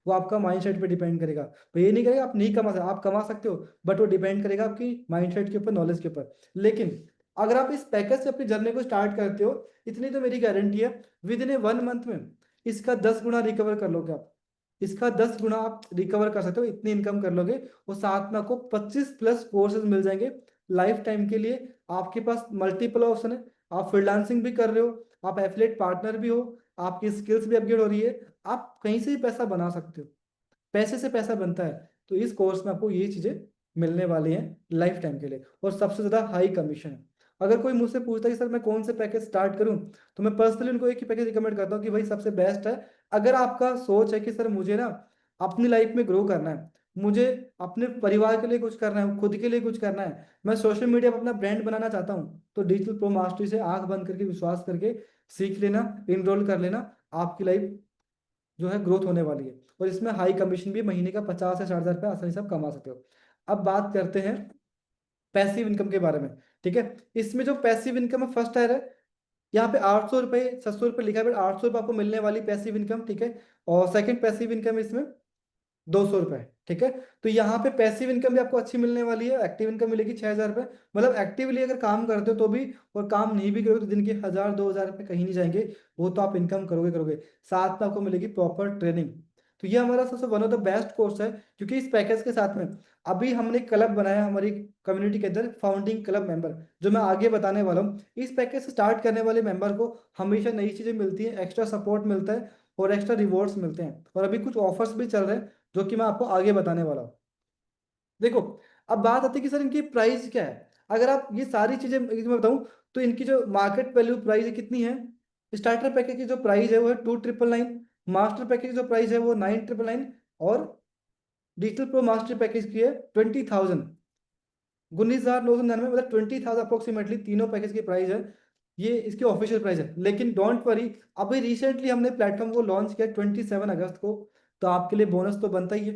वो आपका माइंडसेट पे डिपेंड करेगा। तो ये नहीं करेगा आप नहीं कमा सकते, आप कमा सकते हो, बट वो डिपेंड करेगा आपकी माइंडसेट के ऊपर, नॉलेज के ऊपर। लेकिन अगर आप इस पैकेज से अपनी जर्नी को स्टार्ट करते हो, इतनी तो मेरी गारंटी है, विद इन ए 1 मंथ में इसका 10 गुना रिकवर कर लोगे आप। इसका 10 गुना आप रिकवर कर सकते हो, इतनी इनकम कर लोगे। और साथ में आपको 25 प्लस कोर्सेज मिल जाएंगे लाइफ टाइम के लिए। आपके पास मल्टीपल ऑप्शन है, आप फ्रीलांसिंग भी कर रहे हो, आप एफिलिएट पार्टनर भी हो, आपकी स्किल्स भी अपग्रेड हो रही है, आप कहीं से भी पैसा बना सकते हो। पैसे से पैसा बनता है। तो इस कोर्स में आपको ये चीजें मिलने वाली हैं लाइफ टाइम के लिए, और सबसे ज्यादा हाई कमीशन है। अगर कोई मुझसे पूछता है कि सर मैं कौन से पैकेज स्टार्ट करूं, तो मैं पर्सनली उनको एक ही पैकेज रिकमेंड करता हूं कि भाई सबसे बेस्ट है। अगर आपका सोच है कि सर मुझे ना अपनी लाइफ में ग्रो करना है, मुझे अपने परिवार के लिए कुछ करना है, खुद के लिए कुछ करना है, मैं सोशल मीडिया पर अपना ब्रांड बनाना चाहता हूँ, तो डिजिटल प्रो मास्टरी से आंख बंद करके विश्वास करके सीख लेना, इनरोल कर लेना। आपकी लाइफ जो है ग्रोथ होने वाली है। और इसमें हाई कमीशन भी, महीने का 50 से 60,000 रुपये आसानी से आप कमा सकते हो। अब बात करते हैं पैसिव इनकम के बारे में। ठीक है, इसमें जो पैसिव इनकम है, फर्स्ट टायर है, यहाँ पे 800 रुपये 700 रुपये लिखा है, बट 800 रुपये आपको मिलने वाली पैसिव इनकम। ठीक है, और सेकंड पैसिव इनकम इसमें 200 रुपये। ठीक है, तो यहाँ पे पैसिव इनकम भी आपको अच्छी मिलने वाली है। एक्टिव इनकम मिलेगी 6,000 रुपये, मतलब एक्टिवली अगर काम करते हो तो भी, और काम नहीं भी करोगे तो दिन के 1,000-2,000 रुपये कहीं नहीं जाएंगे, वो तो आप इनकम करोगे करोगे। साथ में आपको मिलेगी प्रॉपर ट्रेनिंग। तो ये हमारा सबसे one of the best course है, क्योंकि इस पैकेज के साथ में अभी हमने क्लब बनाया हमारी कम्युनिटी के अंदर, फाउंडिंग क्लब मेंबर, जो मैं आगे बताने वाला हूँ। इस पैकेज से स्टार्ट करने वाले मेंबर को हमेशा नई चीजें मिलती हैं, एक्स्ट्रा सपोर्ट मिलता है, और एक्स्ट्रा रिवॉर्ड्स मिलते हैं, और अभी कुछ ऑफर्स भी चल रहे हैं जो कि मैं आपको आगे बताने वाला हूँ। देखो, अब बात आती है कि सर इनकी प्राइस क्या है। अगर आप ये सारी चीजें मैं बताऊं, तो इनकी जो मार्केट वैल्यू प्राइस है कितनी है? स्टार्टर पैकेज की जो प्राइस है वो है 2,999। मास्टर पैकेज की जो प्राइस है वो 9,999। और डिजिटल प्रो मास्टर पैकेज की है 20,000। 19,999, मतलब 20,000 अप्रोक्सीमेटली तीनों पैकेज की प्राइस है। ये इसकी ऑफिशियल प्राइस है, लेकिन डोंट वरी, अभी रिसेंटली हमने प्लेटफॉर्म को लॉन्च किया 27 अगस्त को, तो आपके लिए बोनस तो बनता ही है,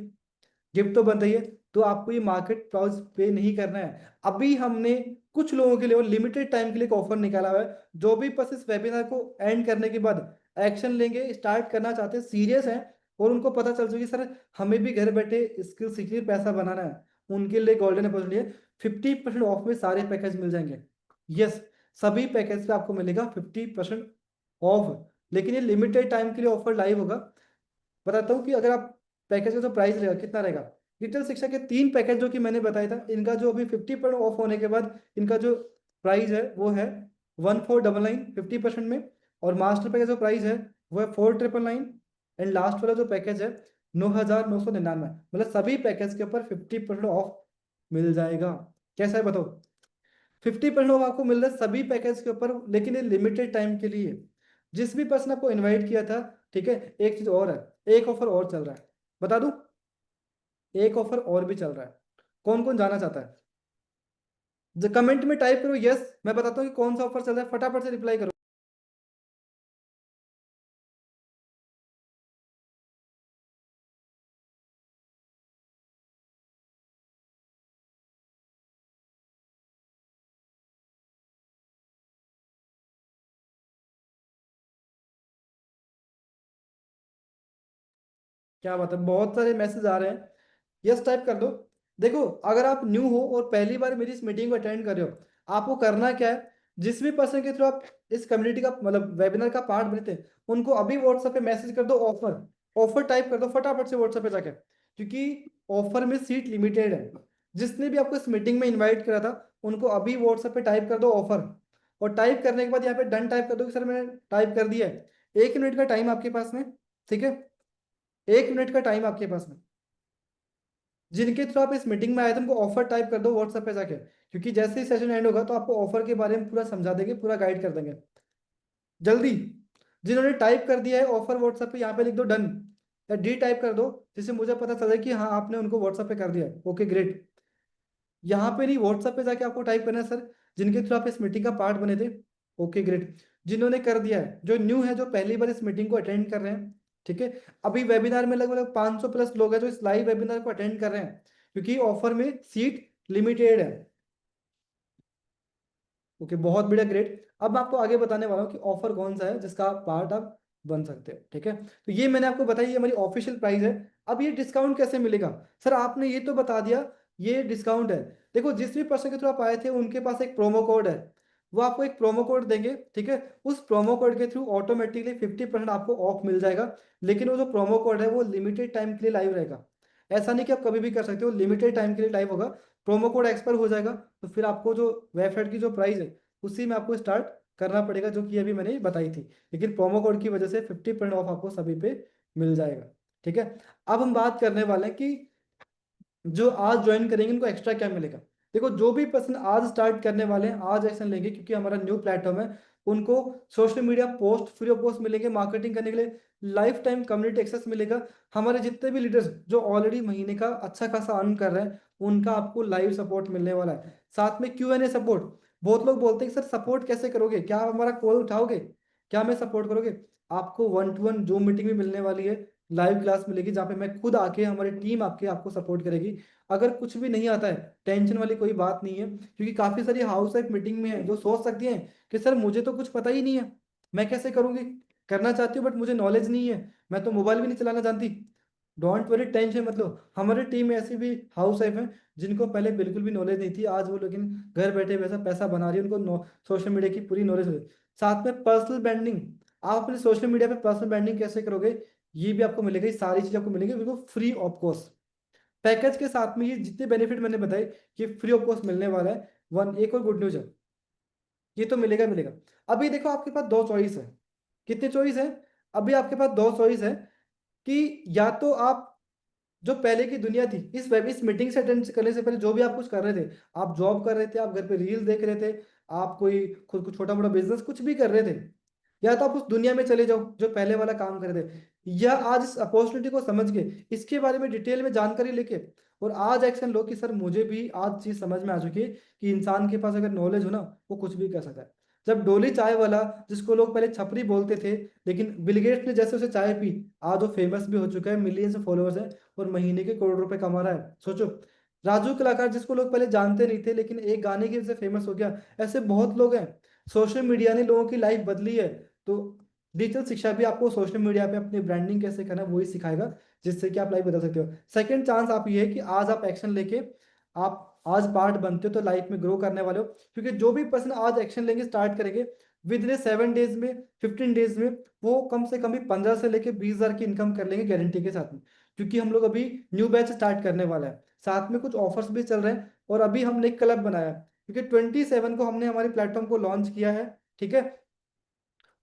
गिफ्ट तो बनता ही है। तो आपको ये मार्केट प्राइस पे नहीं करना है। अभी हमने कुछ लोगों के लिए और लिमिटेड टाइम के लिए एक ऑफर निकाला हुआ है। जो भी बस इस वेबिनार को एंड करने के बाद एक्शन लेंगे, स्टार्ट करना चाहते हैं, सीरियस हैं, और उनको पता चल चुकी सर हमें भी घर बैठे स्किल सीख के पैसा बनाना है, उनके लिए गोल्डन अपॉर्चुनिटी है। 50% ऑफ में सारे पैकेज मिल जाएंगे। यस, सभी पैकेज पे आपको मिलेगा 50% ऑफ, लेकिन ये लिमिटेड टाइम के लिए ऑफर लाइव होगा। बताता हूँ कि अगर आप पैकेज का जो प्राइस रहेगा कितना रहेगा। डिजिटल शिक्षा के 3 पैकेज जो कि मैंने बताया था, इनका जो अभी 50% ऑफ होने के बाद इनका जो प्राइस है वो है 1499 50% में। और मास्टर पैकेज जो प्राइस है वो है 4999। एंड लास्ट वाला जो पैकेज है 9,999, मतलब सभी पैकेज के ऊपर 50% ऑफ मिल जाएगा। कैसा है बताओ? 50% ऑफ आपको मिल रहा है सभी पैकेज के ऊपर, लेकिन ये लिमिटेड टाइम के लिए। जिस भी पर्सन आपको इनवाइट किया था, ठीक है, एक चीज और है, एक ऑफर और चल रहा है, बता दूं? एक ऑफर और भी चल रहा है। कौन कौन जाना चाहता है? जो कमेंट में टाइप करो यस, मैं बताता हूँ कि कौन सा ऑफर चल रहा है, फटाफट से रिप्लाई करो। क्या बात है, बहुत सारे मैसेज आ रहे हैं। यस टाइप कर दो। देखो, अगर आप न्यू हो और पहली बार मेरी इस मीटिंग को अटेंड कर रहे हो, आपको करना क्या है, जिस भी पर्सन के थ्रू आप इस कम्युनिटी का मतलब वेबिनार का पार्ट बने थे, उनको अभी व्हाट्सएप पे मैसेज कर दो ऑफर। ऑफर टाइप कर दो फटाफट से व्हाट्सएप पे जाके, क्योंकि ऑफर में सीट लिमिटेड है। जिसने भी आपको इस मीटिंग में इन्वाइट करा था, उनको अभी व्हाट्सएप पे टाइप कर दो ऑफर। और टाइप करने के बाद यहाँ पे डन टाइप कर दो कि सर मैंने टाइप कर दिया है। 1 मिनट का टाइम आपके पास में, ठीक है, 1 मिनट का टाइम आपके पास में। जिनके थ्रू आप इस मीटिंग में आए थे उनको ऑफर टाइप कर दो व्हाट्सएप पे जाके, क्योंकि जैसे ही सेशन एंड होगा तो आपको ऑफर के बारे में पूरा समझा देंगे, पूरा गाइड कर देंगे। जल्दी, जिन्होंने टाइप कर दिया है ऑफर व्हाट्सएप पे, यहाँ पे लिख दो डन, या डी टाइप कर दो, जिससे मुझे पता चले कि हाँ आपने उनको व्हाट्सएप पे कर दिया है। Okay great. यहाँ पे नहीं, व्हाट्सएप पे जाके आपको टाइप करना है सर जिनके थ्रू आप इस मीटिंग का पार्ट बने थे। Okay great. जिन्होंने कर दिया है, जो न्यू है, जो पहली बार इस मीटिंग को अटेंड कर रहे हैं, ठीक है, अभी वेबिनार में लगभग 500 प्लस लोग हैं जो इस लाइव वेबिनार को अटेंड कर रहे हैं, क्योंकि ऑफर में सीट लिमिटेड है। ओके, बहुत बढ़िया ग्रेट। अब मैं आपको आगे बताने वाला हूँ कि ऑफर कौन सा है जिसका पार्ट आप बन सकते हो, ठीक है। तो ये मैंने आपको बताया, ये हमारी ऑफिशियल प्राइस है। अब ये डिस्काउंट कैसे मिलेगा? सर आपने ये तो बता दिया, ये डिस्काउंट है। देखो, जिस भी पर्सन के थ्रू आप आए थे उनके पास एक प्रोमो कोड है, वो आपको एक प्रोमो कोड देंगे, ठीक है। उस प्रोमो कोड के थ्रू ऑटोमेटिकली 50% आपको ऑफ मिल जाएगा। लेकिन वो जो प्रोमो कोड है वो लिमिटेड टाइम के लिए लाइव रहेगा। ऐसा नहीं कि आप कभी भी कर सकते हो, लिमिटेड टाइम के लिए लाइव होगा। प्रोमो कोड एक्सपायर हो जाएगा तो फिर आपको जो वेबसाइट की जो प्राइस है उसी में आपको स्टार्ट करना पड़ेगा, जो कि अभी मैंने बताई थी। लेकिन प्रोमो कोड की वजह से 50% ऑफ आपको सभी पे मिल जाएगा, ठीक है। अब हम बात करने वाले हैं कि जो आज ज्वाइन करेंगे उनको एक्स्ट्रा क्या मिलेगा। देखो, जो भी पर्सन आज स्टार्ट करने वाले हैं, आज एक्शन लेंगे, क्योंकि हमारा न्यू प्लेटफॉर्म है, उनको social media post free of post मिलेंगे मार्केटिंग करने के लिए। लाइफ टाइम कम्युनिटी एक्सेस मिलेगा। हमारे जितने भी लीडर्स जो ऑलरेडी महीने का अच्छा खासा अर्न कर रहे हैं, उनका आपको लाइव सपोर्ट मिलने वाला है। साथ में Q&A सपोर्ट। बहुत लोग बोलते हैं कि सर सपोर्ट कैसे करोगे, क्या आप हमारा कॉल उठाओगे, क्या हमें सपोर्ट करोगे? आपको 1-to-1 जूम मीटिंग भी मिलने वाली है, लाइव क्लास मिलेगी जहाँ पे मैं खुद आके, हमारी टीम आपके आपको सपोर्ट करेगी। अगर कुछ भी नहीं आता है, टेंशन वाली कोई बात नहीं है, क्योंकि काफी सारी हाउस वाइफ मीटिंग में है जो सोच सकती हैं कि सर मुझे तो कुछ पता ही नहीं है, मैं कैसे करूंगी, करना चाहती हूँ बट मुझे नॉलेज नहीं है, मैं तो मोबाइल भी नहीं चलाना जानती। डोंट वरी, टेंशन मत लो। हमारी टीम में ऐसी भी हाउस वाइफ है जिनको पहले बिल्कुल भी नॉलेज नहीं थी, आज वो लेकिन घर बैठे वैसा पैसा बना रही है, उनको सोशल मीडिया की पूरी नॉलेज है। साथ में पर्सनल ब्रांडिंग, आप अपने सोशल मीडिया पे पर्सनल ब्रांडिंग कैसे करोगे, ये भी आपको मिलेगा। ये सारी चीज आपको मिलेगी बिल्कुल फ्री ऑफ कॉस्ट। पैकेज के साथ में ये जितने बेनिफिट मैंने बताए, ये फ्री ऑफ कॉस्ट मिलने वाला है। वन एक और गुड न्यूज है, ये तो मिलेगा मिलेगा। अभी देखो, आपके पास दो चॉइस है। कितने चॉइस है? अभी आपके पास दो चॉइस है कि या तो आप, जो पहले की दुनिया थी, इस मीटिंग से अटेंड करने से पहले जो भी आप कुछ कर रहे थे, आप जॉब कर रहे थे, आप घर पे रील देख रहे थे, आप कोई खुद को छोटा मोटा बिजनेस कुछ भी कर रहे थे, या तो आप उस दुनिया में चले जाओ जो पहले वाला काम कर रहे थे, या आज इस अपॉर्चुनिटी को समझ के, इसके बारे में डिटेल में जानकारी लेके और आज एक्शन लो कि सर मुझे भी आज चीज समझ में आ चुकी है कि इंसान के पास अगर नॉलेज हो ना, वो कुछ भी कर सकता है। जब डोली चाय वाला, जिसको लोग पहले छपरी बोलते थे, लेकिन बिल गेट्स ने जैसे उसे चाय पी, आज वो फेमस भी हो चुका है, मिलियंस ऑफ फॉलोअर्स है और महीने के करोड़ रुपए कमा रहा है, सोचो। राजू कलाकार, जिसको लोग पहले जानते नहीं थे लेकिन एक गाने की वजह से फेमस हो गया, ऐसे बहुत लोग हैं। सोशल मीडिया ने लोगों की लाइफ बदली है। तो डिजिटल शिक्षा भी आपको सोशल मीडिया पे अपनी ब्रांडिंग कैसे करना है वही सिखाएगा, जिससे कि आप लाइफ बदल सकते हो। सेकंड चांस आप ये है कि आज आप एक्शन लेके आप आज पार्ट बनते हो तो लाइफ में ग्रो करने वाले हो, क्योंकि जो भी पर्सन आज एक्शन लेंगे, स्टार्ट करेंगे, विद इन 7 डेज में, 15 डेज में, वो कम से कम भी 15 से लेके 20,000 की इनकम कर लेंगे गारंटी के साथ में। क्योंकि हम लोग अभी न्यू बैच स्टार्ट करने वाला है, साथ में कुछ ऑफर्स भी चल रहे हैं, और अभी हमने एक क्लब बनाया है, क्योंकि 27 को हमने हमारे प्लेटफॉर्म को लॉन्च किया है। ठीक है,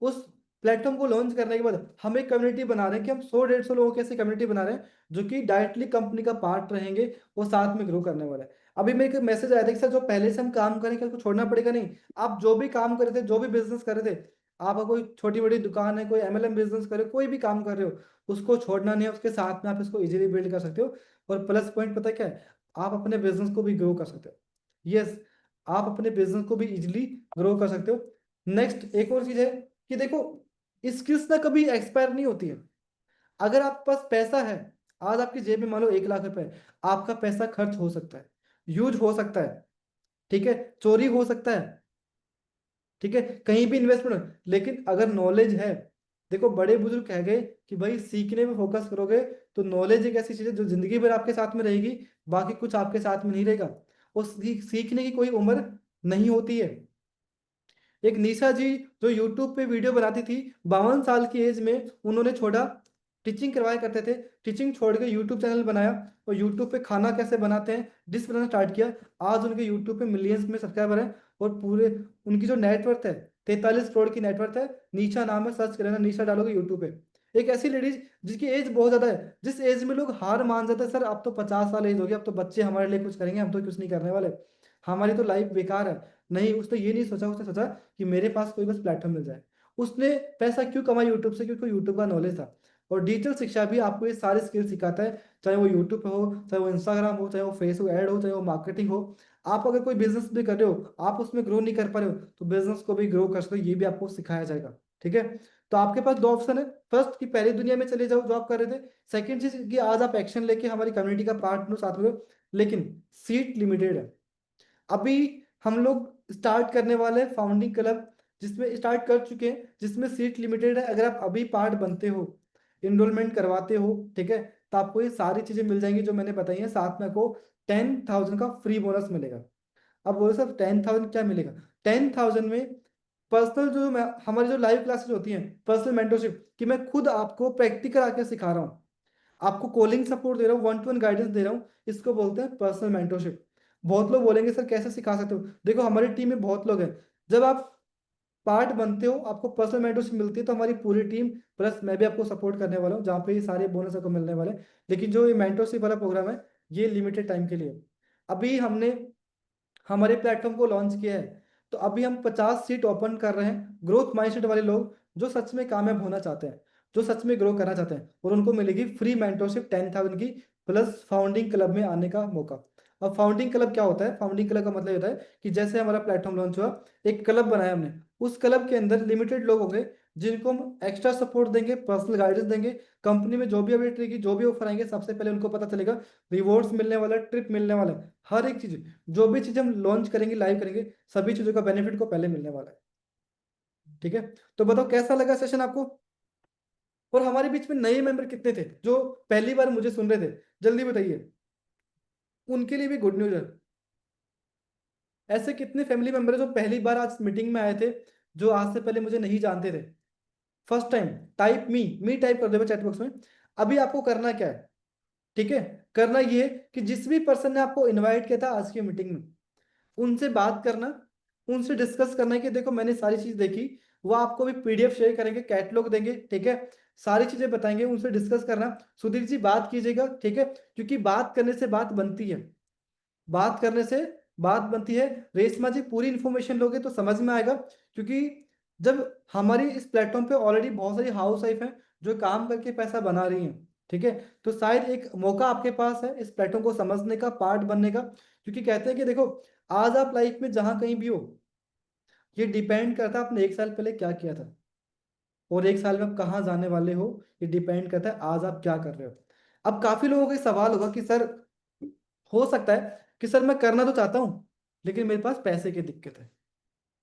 उस प्लेटफॉर्म को लॉन्च करने के बाद हम एक कम्युनिटी बना रहे हैं कि हम 100-150 लोगों की ऐसी कम्युनिटी बना रहे हैं जो कि डायरेक्टली कंपनी का पार्ट रहेंगे, वो साथ में ग्रो करने वाला है। अभी मेरे को मैसेज आया था कि सर जो पहले से हम काम करें क्या उसको छोड़ना पड़ेगा? नहीं, आप जो भी काम कर रहे थे, जो भी बिजनेस कर रहे थे, आप कोई छोटी बड़ी दुकान है, कोई एमएलएम बिजनेस कर रहे हो, कोई भी काम कर रहे हो, उसको छोड़ना नहीं है, उसके साथ में आप इसको इजीली बिल्ड कर सकते हो। और प्लस पॉइंट पता है क्या है? आप अपने बिजनेस को भी ग्रो कर सकते हो। यस, आप अपने बिजनेस को भी इजीली ग्रो कर सकते हो। नेक्स्ट एक और चीज है कि देखो, स्किल्स ना कभी एक्सपायर नहीं होती है। अगर आपके पास पैसा है, आज आपकी जेब में मान लो 1 लाख रुपए है, आपका पैसा खर्च हो सकता है, यूज हो सकता है, ठीक है, चोरी हो सकता है, ठीक है, कहीं भी इन्वेस्टमेंट, लेकिन अगर नॉलेज है, देखो बड़े बुजुर्ग कह गए कि भाई सीखने में फोकस करोगे तो नॉलेज एक ऐसी चीज है जो जिंदगी भर आपके साथ में रहेगी, बाकी कुछ आपके साथ में नहीं रहेगा। और सीखने की कोई उम्र नहीं होती है। एक निशा जी जो यूट्यूब पे वीडियो बनाती थी, 52 साल की एज में उन्होंने छोड़ा, टीचिंग करवाया करते थे, टीचिंग छोड़ के यूट्यूब चैनल बनाया, और यूट्यूब पे खाना कैसे बनाते हैं डिश बनाना स्टार्ट किया। आज उनके यूट्यूब पे मिलियंस में सब्सक्राइबर हैं, और पूरे उनकी जो नेटवर्थ है, 43 करोड़ की नेटवर्थ है। निशा नाम है, सर्च करना, निशा डालोगे यूट्यूब पे। एक ऐसी लेडीज जिसकी एज बहुत ज्यादा है, जिस एज में लोग हार मान जाते हैं, सर अब तो 50 साल एज हो गया, अब तो बच्चे हमारे लिए कुछ करेंगे, हम तो कुछ नहीं करने वाले, हमारी तो लाइफ बेकार है। नहीं, उसने ये नहीं सोचा, उसने सोचा कि मेरे पास कोई बस प्लेटफॉर्म मिल जाए। उसने पैसा क्यों कमाया यूट्यूब से? क्योंकि यूट्यूब का नॉलेज था। और डिजिटल शिक्षा भी आपको ये सारे स्किल सिखाता है, चाहे वो यूट्यूब पे हो, चाहे वो इंस्टाग्राम हो, चाहे वो फेसबुक ऐड हो, चाहे वो मार्केटिंग हो। आप अगर कोई बिजनेस भी कर रहे हो, आप उसमें ग्रो नहीं कर पा रहे हो, तो बिजनेस को भी ग्रो कर सकते हो, ये भी आपको सिखाया जाएगा। ठीक है, तो आपके पास 2 ऑप्शन है। फर्स्ट, कि पहले दुनिया में चले जाओ जो आप कर रहे थे। सेकंड चीज कि आज आप एक्शन लेके हमारी कम्युनिटी का पार्ट बनो, साथ में। लेकिन सीट लिमिटेड है। अभी हम लोग स्टार्ट करने वाले हैं फाउंडिंग क्लब, जिसमें स्टार्ट कर चुके हैं, जिसमें सीट लिमिटेड है। अगर आप अभी पार्ट बनते हो, इनरोलमेंट करवाते हो, ठीक है, तो आपको ये सारी चीजें मिल जाएंगी जो मैंने बताई हैं, साथ में आपको 10,000 का फ्री बोनस मिलेगा। अब बोलो सर 10,000 क्या मिलेगा? 10,000 में पर्सनल जो हमारी जो लाइव क्लासेस होती हैं, पर्सनल मेंटरशिप, कि मैं खुद आपको प्रैक्टिकल आके सिखा रहा हूँ, आपको कॉलिंग सपोर्ट दे रहा हूँ, 1-to-1 गाइडेंस दे रहा हूँ, इसको बोलते हैं पर्सनल मेंटरशिप। बहुत लोग बोलेंगे सर कैसे सिखा सकते हो? देखो हमारी टीम में बहुत लोग हैं, जब आप पार्ट बनते हो, आपको पर्सनल मेंटरशिप मिलती है, तो हमारी पूरी टीम प्लस मैं भी आपको सपोर्ट करने वाला हूँ, जहाँ पे ये सारे बोनस आपको मिलने वाले हैं। लेकिन जो ये मेंटरशिप वाला प्रोग्राम है, ये लिमिटेड टाइम के लिए है। अभी हमने हमारे प्लेटफॉर्म को लॉन्च किया है, तो अभी हम 50 सीट ओपन कर रहे हैं, ग्रोथ माइंडसेट वाले लोग जो सच में कामयाब होना चाहते हैं, जो सच में ग्रो करना चाहते हैं, और उनको मिलेगी फ्री मेंटरशिप 10,000 की, प्लस फाउंडिंग क्लब में आने का मौका। अब फाउंडिंग क्लब क्या होता है? फाउंडिंग क्लब का मतलब होता है कि जैसे हमारा प्लेटफॉर्म लॉन्च हुआ, एक क्लब बनाया हमने, उस क्लब के अंदर लिमिटेड लोग होंगे जिनको हम एक्स्ट्रा सपोर्ट देंगे, पर्सनल गाइडेंस देंगे। कंपनी में जो भी अपडेट रहेगी, जो भी ऑफर आएंगे, सबसे पहले उनको पता चलेगा, रिवॉर्ड्स मिलने वाला है, ट्रिप मिलने वाला है, हर एक चीज, जो भी चीज हम लॉन्च करेंगे, लाइव करेंगे, सभी चीजों का बेनिफिट को पहले मिलने वाला है। ठीक है, तो बताओ कैसा लगा सेशन आपको? और हमारे बीच में नए मेंबर कितने थे जो पहली बार मुझे सुन रहे थे? जल्दी बताइए, उनके लिए भी गुड न्यूज है। ऐसे कितने फैमिली मेंबर है जो पहली बार आज मीटिंग में आए थे, जो आज से पहले मुझे नहीं जानते थे? फर्स्ट टाइम, टाइप मी टाइप कर दो चैट बॉक्स में। अभी आपको करना क्या है? ठीक है, करना ये है कि जिस भी पर्सन ने आपको इनवाइट किया था आज की मीटिंग में, उनसे बात करना, उनसे डिस्कस करना है कि देखो मैंने सारी चीज देखी। वो आपको भी पीडीएफ शेयर करेंगे, कैटलॉग देंगे, ठीक है, सारी चीजें बताएंगे, उनसे डिस्कस करना। सुधीर जी बात कीजिएगा, ठीक है, क्योंकि बात करने से बात बनती है, बात करने से बात बनती है। रेशमा जी पूरी इंफॉर्मेशन लोगे तो समझ में आएगा, क्योंकि जब हमारी इस प्लेटफॉर्म पे ऑलरेडी बहुत सारी हाउस वाइफ हैं जो काम करके पैसा बना रही हैं, ठीक है। तो शायद एक मौका आपके पास है इस प्लेटफॉर्म को समझने का, पार्ट बनने का, क्योंकि कहते हैं कि देखो, आज आप लाइफ में जहां कहीं भी हो, ये डिपेंड करता है आपने 1 साल पहले क्या किया था, और 1 साल में आप कहाँ जाने वाले हो, ये डिपेंड करता है आज आप क्या कर रहे हो। अब काफी लोगों का सवाल होगा कि सर, हो सकता है कि सर मैं करना तो चाहता हूँ लेकिन मेरे पास पैसे की दिक्कत है,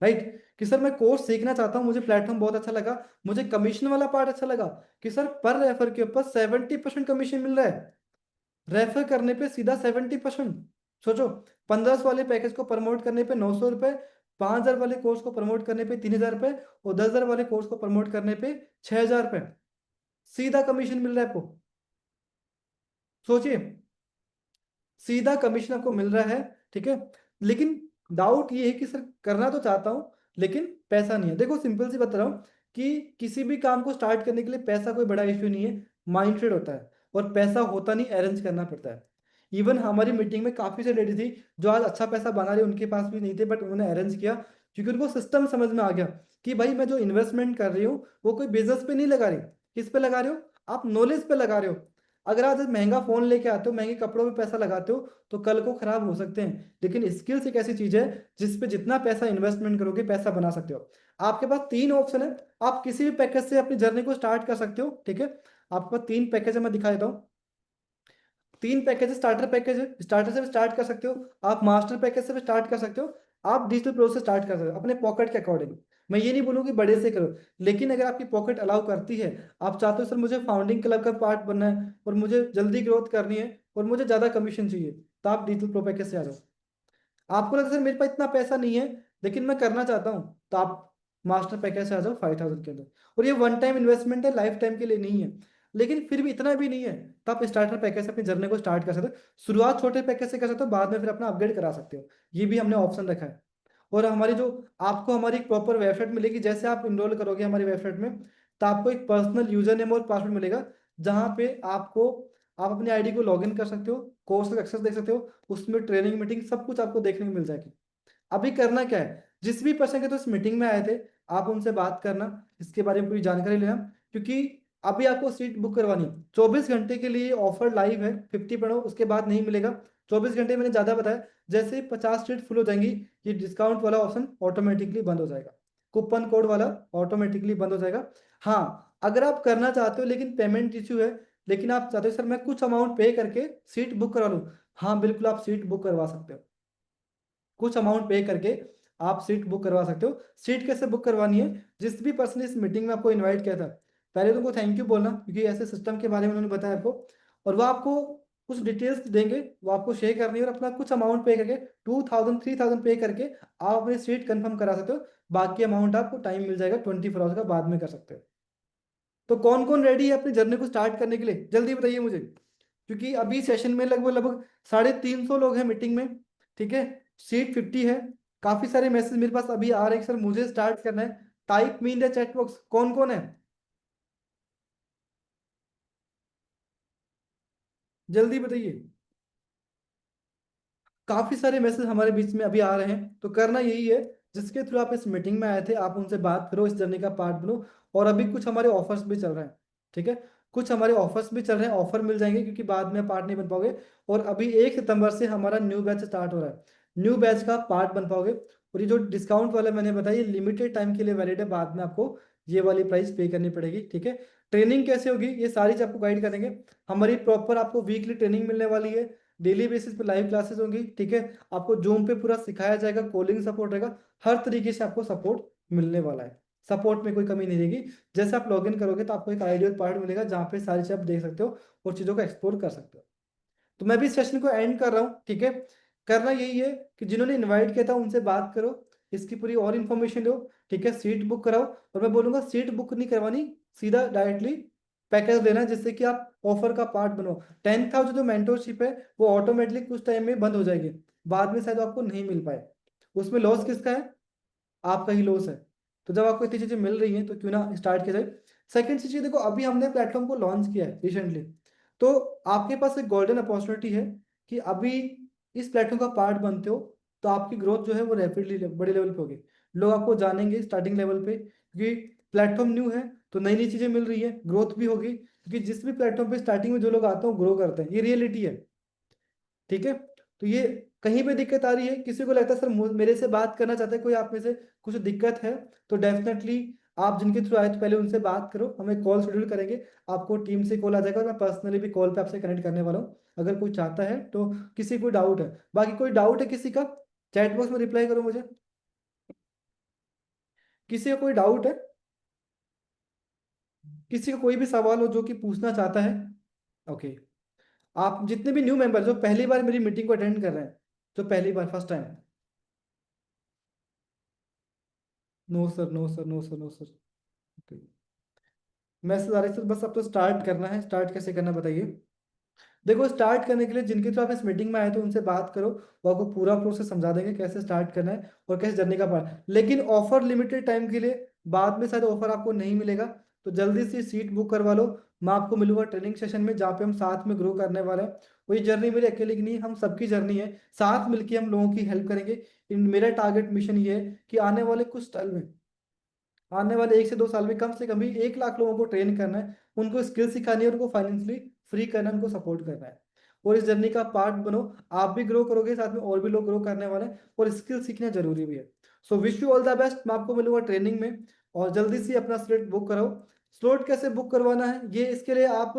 राइट, कि सर मैं कोर्स सीखना चाहता हूँ, मुझे प्लेटफॉर्म बहुत अच्छा लगा, मुझे कमीशन वाला पार्ट अच्छा लगा, कि सर पर रेफर के ऊपर 70% कमीशन मिल रहा है, रेफर करने पे सीधा 70%। सोचो, 1500 वाले पैकेज को प्रमोट करने पे 900 रुपए, 5000 वाले कोर्स को प्रमोट करने पे 3000 रुपए, और 10,000 वाले कोर्स को प्रमोट करने पे 6000 रुपए, सीधा कमीशन मिल रहा है आपको। सोचिए, सीधा कमीशन आपको मिल रहा है, ठीक है। लेकिन डाउट ये है कि सर करना तो चाहता हूँ लेकिन पैसा नहीं है। देखो सिंपल सी बता रहा हूँ कि किसी भी काम को स्टार्ट करने के लिए पैसा कोई बड़ा इश्यू नहीं है, माइंडसेट होता है, और पैसा होता नहीं, अरेंज करना पड़ता है। इवन हमारी मीटिंग में काफी सारी लेडी थी जो आज अच्छा पैसा बना रही, उनके पास भी नहीं थे बट उन्होंने अरेंज किया, क्योंकि उनको सिस्टम समझ में आ गया कि भाई मैं जो इन्वेस्टमेंट कर रही हूँ वो कोई बिजनेस पे नहीं लगा रही। किस पे लगा रहे हो? आप नॉलेज पे लगा रहे हो। अगर आज महंगा फोन लेके आते हो, महंगे कपड़ों पे पैसा लगाते हो, तो कल को खराब हो सकते हैं, लेकिन स्किल्स एक ऐसी चीज है जिस पे जितना पैसा इन्वेस्टमेंट करोगे पैसा बना सकते हो। आपके पास 3 ऑप्शन है, आप किसी भी पैकेज से अपनी जर्नी को स्टार्ट कर सकते हो, ठीक है। आपके पास 3 पैकेज है, मैं दिखा देता हूँ। 3 पैकेज है, स्टार्टर पैकेज है, स्टार्टर से भी स्टार्ट कर सकते हो, आप मास्टर पैकेज से भी स्टार्ट कर सकते हो, आप डिजिटल प्रो से स्टार्ट कर सकते हो अपने पॉकेट के अकॉर्डिंग। मैं ये नहीं बोलूँ कि बड़े से करो, लेकिन अगर आपकी पॉकेट अलाउ करती है, आप चाहते हो सर मुझे फाउंडिंग क्लब का पार्ट बनना है और मुझे जल्दी ग्रोथ करनी है और मुझे ज़्यादा कमीशन चाहिए, तो आप डिजिटल प्रो पैकेज से आ जाओ। आपको लगता है सर मेरे पास इतना पैसा नहीं है लेकिन मैं करना चाहता हूँ, तो आप मास्टर पैकेज से आ जाओ 5000 के अंदर। और ये वन टाइम इन्वेस्टमेंट है, लाइफ टाइम के लिए नहीं है, लेकिन फिर भी इतना भी नहीं है, तो आप स्टार्टर पैकेज से अपनी जर्नी को स्टार्ट कर सकते हो। शुरुआत छोटे पैकेज से कर सकते हो, बाद में फिर अपना अपग्रेड करा सकते हो, ये भी हमने ऑप्शन रखा है। और हमारी जो, आपको हमारी एक प्रॉपर वेबसाइट मिलेगी, जैसे आप इनरोल करोगे हमारी वेबसाइट में, तो आपको एक पर्सनल यूजर नेम और पासवर्ड मिलेगा, जहाँ पे आपको, आप अपनी आईडी को लॉगिन कर सकते हो, कोर्स का एक्सेस देख सकते हो, उसमें ट्रेनिंग मीटिंग सब कुछ आपको देखने को मिल जाएगी। अभी करना क्या है, जिस भी पर्सन के तो इस मीटिंग में आए थे, आप उनसे बात करना, इसके बारे में पूरी जानकारी लेना, क्योंकि अभी आपको सीट बुक करवानी, 24 घंटे के लिए ऑफर लाइव है, 50 उसके बाद नहीं मिलेगा। 24 घंटे मैंने ज्यादा बताया, जैसे ही 50 सीट फुल हो जाएंगी, ये डिस्काउंट वाला ऑप्शन ऑटोमेटिकली बंद हो जाएगा, कूपन कोड वाला ऑटोमेटिकली बंद हो जाएगा। हाँ, अगर आप करना चाहते हो लेकिन पेमेंट इश्यू है, लेकिन आप चाहते हो सर मैं कुछ अमाउंट पे करके सीट बुक करा लूँ, हाँ बिल्कुल आप सीट बुक करवा सकते हो, कुछ अमाउंट पे करके आप सीट बुक करवा सकते हो। सीट कैसे बुक करवानी है, जिस भी पर्सन ने इस मीटिंग में आपको इनवाइट किया था, पहले तो उनको थैंक यू बोलना, क्योंकि ऐसे सिस्टम के बारे में उन्होंने बताया आपको, और वो आपको कुछ डिटेल्स देंगे, वो आपको शेयर करनी है, और अपना कुछ अमाउंट पे करके 2000 3000 पे करके आप अपनी सीट कंफर्म करा सकते हो। बाकी अमाउंट आपको टाइम मिल जाएगा 24 आवर्स का, बाद में कर सकते हो। तो कौन कौन रेडी है अपनी जर्नी को स्टार्ट करने के लिए, जल्दी बताइए मुझे, क्योंकि अभी सेशन में लगभग लगभग 350 लोग हैं मीटिंग में, ठीक है। सीट 50 है। काफी सारे मैसेज मेरे पास अभी आ रहे हैं कि सर मुझे स्टार्ट करना है, type me in the chat box, कौन कौन है, जल्दी बताइए। काफी सारे मैसेज हमारे बीच में अभी आ रहे हैं, तो करना यही है, जिसके थ्रू आप इस मीटिंग में आए थे आप उनसे बात करो, इस जर्नी का पार्ट बनो। और अभी कुछ हमारे ऑफर्स भी चल रहे हैं, ठीक है, कुछ हमारे ऑफर्स भी चल रहे हैं, ऑफर मिल जाएंगे क्योंकि बाद में पार्ट नहीं बन पाओगे। और अभी 1 सितंबर से हमारा न्यू बैच स्टार्ट हो रहा है, न्यू बैच का पार्ट बन पाओगे। और ये जो डिस्काउंट वाला मैंने बताया, ये लिमिटेड टाइम के लिए वैलिड है, बाद में आपको ये वाली प्राइस पे करनी पड़ेगी, ठीक है। ट्रेनिंग कैसे होगी ये सारी चीज आपको गाइड करेंगे, हमारी प्रॉपर आपको वीकली ट्रेनिंग मिलने वाली है, डेली बेसिस पे लाइव क्लासेस होंगी, ठीक है। आपको जूम पे पूरा सिखाया जाएगा, कॉलिंग सपोर्ट रहेगा, हर तरीके से आपको सपोर्ट मिलने वाला है, सपोर्ट में कोई कमी नहीं रहेगी। जैसे आप लॉगिन करोगे तो आपको एक आइडियल पार्ट मिलेगा जहाँ पे सारी चीज़ आप देख सकते हो और चीज़ों को एक्सप्लोर कर सकते हो। तो मैं भी सेशन को एंड कर रहा हूँ, ठीक है। करना यही है कि जिन्होंने इनवाइट किया था उनसे बात करो, इसकी पूरी और इन्फॉर्मेशन लो, ठीक है, सीट बुक कराओ। और मैं बोलूंगा सीट बुक नहीं करवानी, सीधा डायरेक्टली पैकेज लेना है, जिससे कि आप ऑफर का पार्ट बनो। 10,000 जो मेंटोरशिप है वो ऑटोमेटिकली कुछ टाइम में बंद हो जाएगी, बाद में शायद आपको नहीं मिल पाए, उसमें लॉस किसका है, आपका ही लॉस है। तो जब आपको इतनी चीजें मिल रही हैं तो क्यों ना स्टार्ट किया जाए। सेकंड चीज देखो, अभी हमने प्लेटफॉर्म को लॉन्च किया है रिसेंटली, तो आपके पास एक गोल्डन अपॉर्चुनिटी है कि अभी इस प्लेटफॉर्म का पार्ट बनते हो, तो आपकी ग्रोथ जो है वो रैपिडली बड़े लेवल पे होगी, लोग आपको जानेंगे स्टार्टिंग लेवल पे, क्योंकि प्लेटफॉर्म न्यू है तो नई नई चीजें मिल रही है, ग्रोथ भी होगी, क्योंकि जिस भी प्लेटफॉर्म पे स्टार्टिंग में जो लोग आते हैं ग्रो करते हैं, ये रियलिटी है। ठीक है, तो ये कहीं पे दिक्कत आ रही है, किसी को लगता है सर मेरे से बात करना चाहते हैं कोई, आप में से कुछ दिक्कत है, तो डेफिनेटली आप जिनके थ्रू आए तो पहले उनसे बात करो, हमें कॉल शेड्यूल करेंगे, आपको टीम से कॉल आ जाएगा, और मैं पर्सनली भी कॉल पे आपसे कनेक्ट करने वाला हूँ, अगर कोई चाहता है तो। किसी को डाउट है, बाकी कोई डाउट है किसी का, चैट बॉक्स में रिप्लाई करो मुझे। किसी का कोई डाउट है, किसी का कोई भी सवाल हो जो कि पूछना चाहता है? ओके, आप जितने भी न्यू मेंबर जो पहली बार मेरी मीटिंग को अटेंड कर रहे हैं, जो पहली बार first time, no sir, no sir, no sir, no sir. Okay, message आ रही है सर, बस अब तो स्टार्ट करना है, स्टार्ट कैसे करना बताइए? देखो, स्टार्ट करने के लिए जिनके थ्रू आप इस मीटिंग में आए तो उनसे बात करो, वो आपको पूरा प्रोसेस समझा देंगे कैसे स्टार्ट करना है और कैसे जर्नी का पार्ट। लेकिन ऑफर लिमिटेड टाइम के लिए, बाद में शायद ऑफर आपको नहीं मिलेगा, तो जल्दी से सीट बुक करवा लो। मैं आपको मिलूंगा ट्रेनिंग सेशन में, जहाँ पे हम साथ में ग्रो करने वाले हैं। वही जर्नी मेरी अकेले की नहीं, हम सबकी जर्नी है, साथ मिलकर हम लोगों की हेल्प करेंगे। मेरा टारगेट मिशन ये है कि आने वाले कुछ टाइम में, आने वाले 1 से 2 साल में कम से कम भी 1 लाख लोगों को ट्रेन करना है, उनको स्किल सिखानी है, उनको फाइनेंशियली फ्री करना है, उनको सपोर्ट करना है। और इस जर्नी का पार्ट बनो, आप भी ग्रो करोगे, साथ में और भी लोग ग्रो करने वाले हैं, और स्किल सीखना जरूरी भी है। So wish you all the best, मैं आपको मिलूंगा ट्रेनिंग में, और जल्दी से अपना स्लॉट बुक कराओ। स्लॉट कैसे बुक करवाना है, ये इसके लिए आप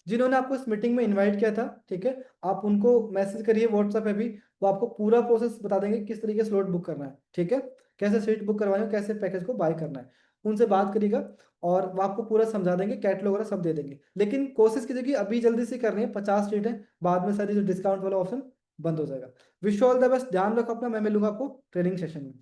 जिन्होंने आपको इस मीटिंग में इनवाइट किया था, ठीक है, आप उनको मैसेज करिए व्हाट्सएप पे भी, वो आपको पूरा प्रोसेस बता देंगे किस तरीके से स्लॉट बुक करना है, ठीक है, कैसे सीट बुक करवानी है, कैसे पैकेज को बाय करना है, उनसे बात करिएगा, और वो आपको पूरा समझा देंगे, कैटलॉग वगैरह सब दे देंगे। लेकिन कोशिश कीजिए कि अभी जल्दी से करनी है, 50 सीट है, बाद में शायद ये जो डिस्काउंट वाला ऑप्शन बंद हो जाएगा। विश ऑल द बेस्ट, ध्यान रखो अपना, मैं मिलूंगा आपको ट्रेनिंग सेशन में।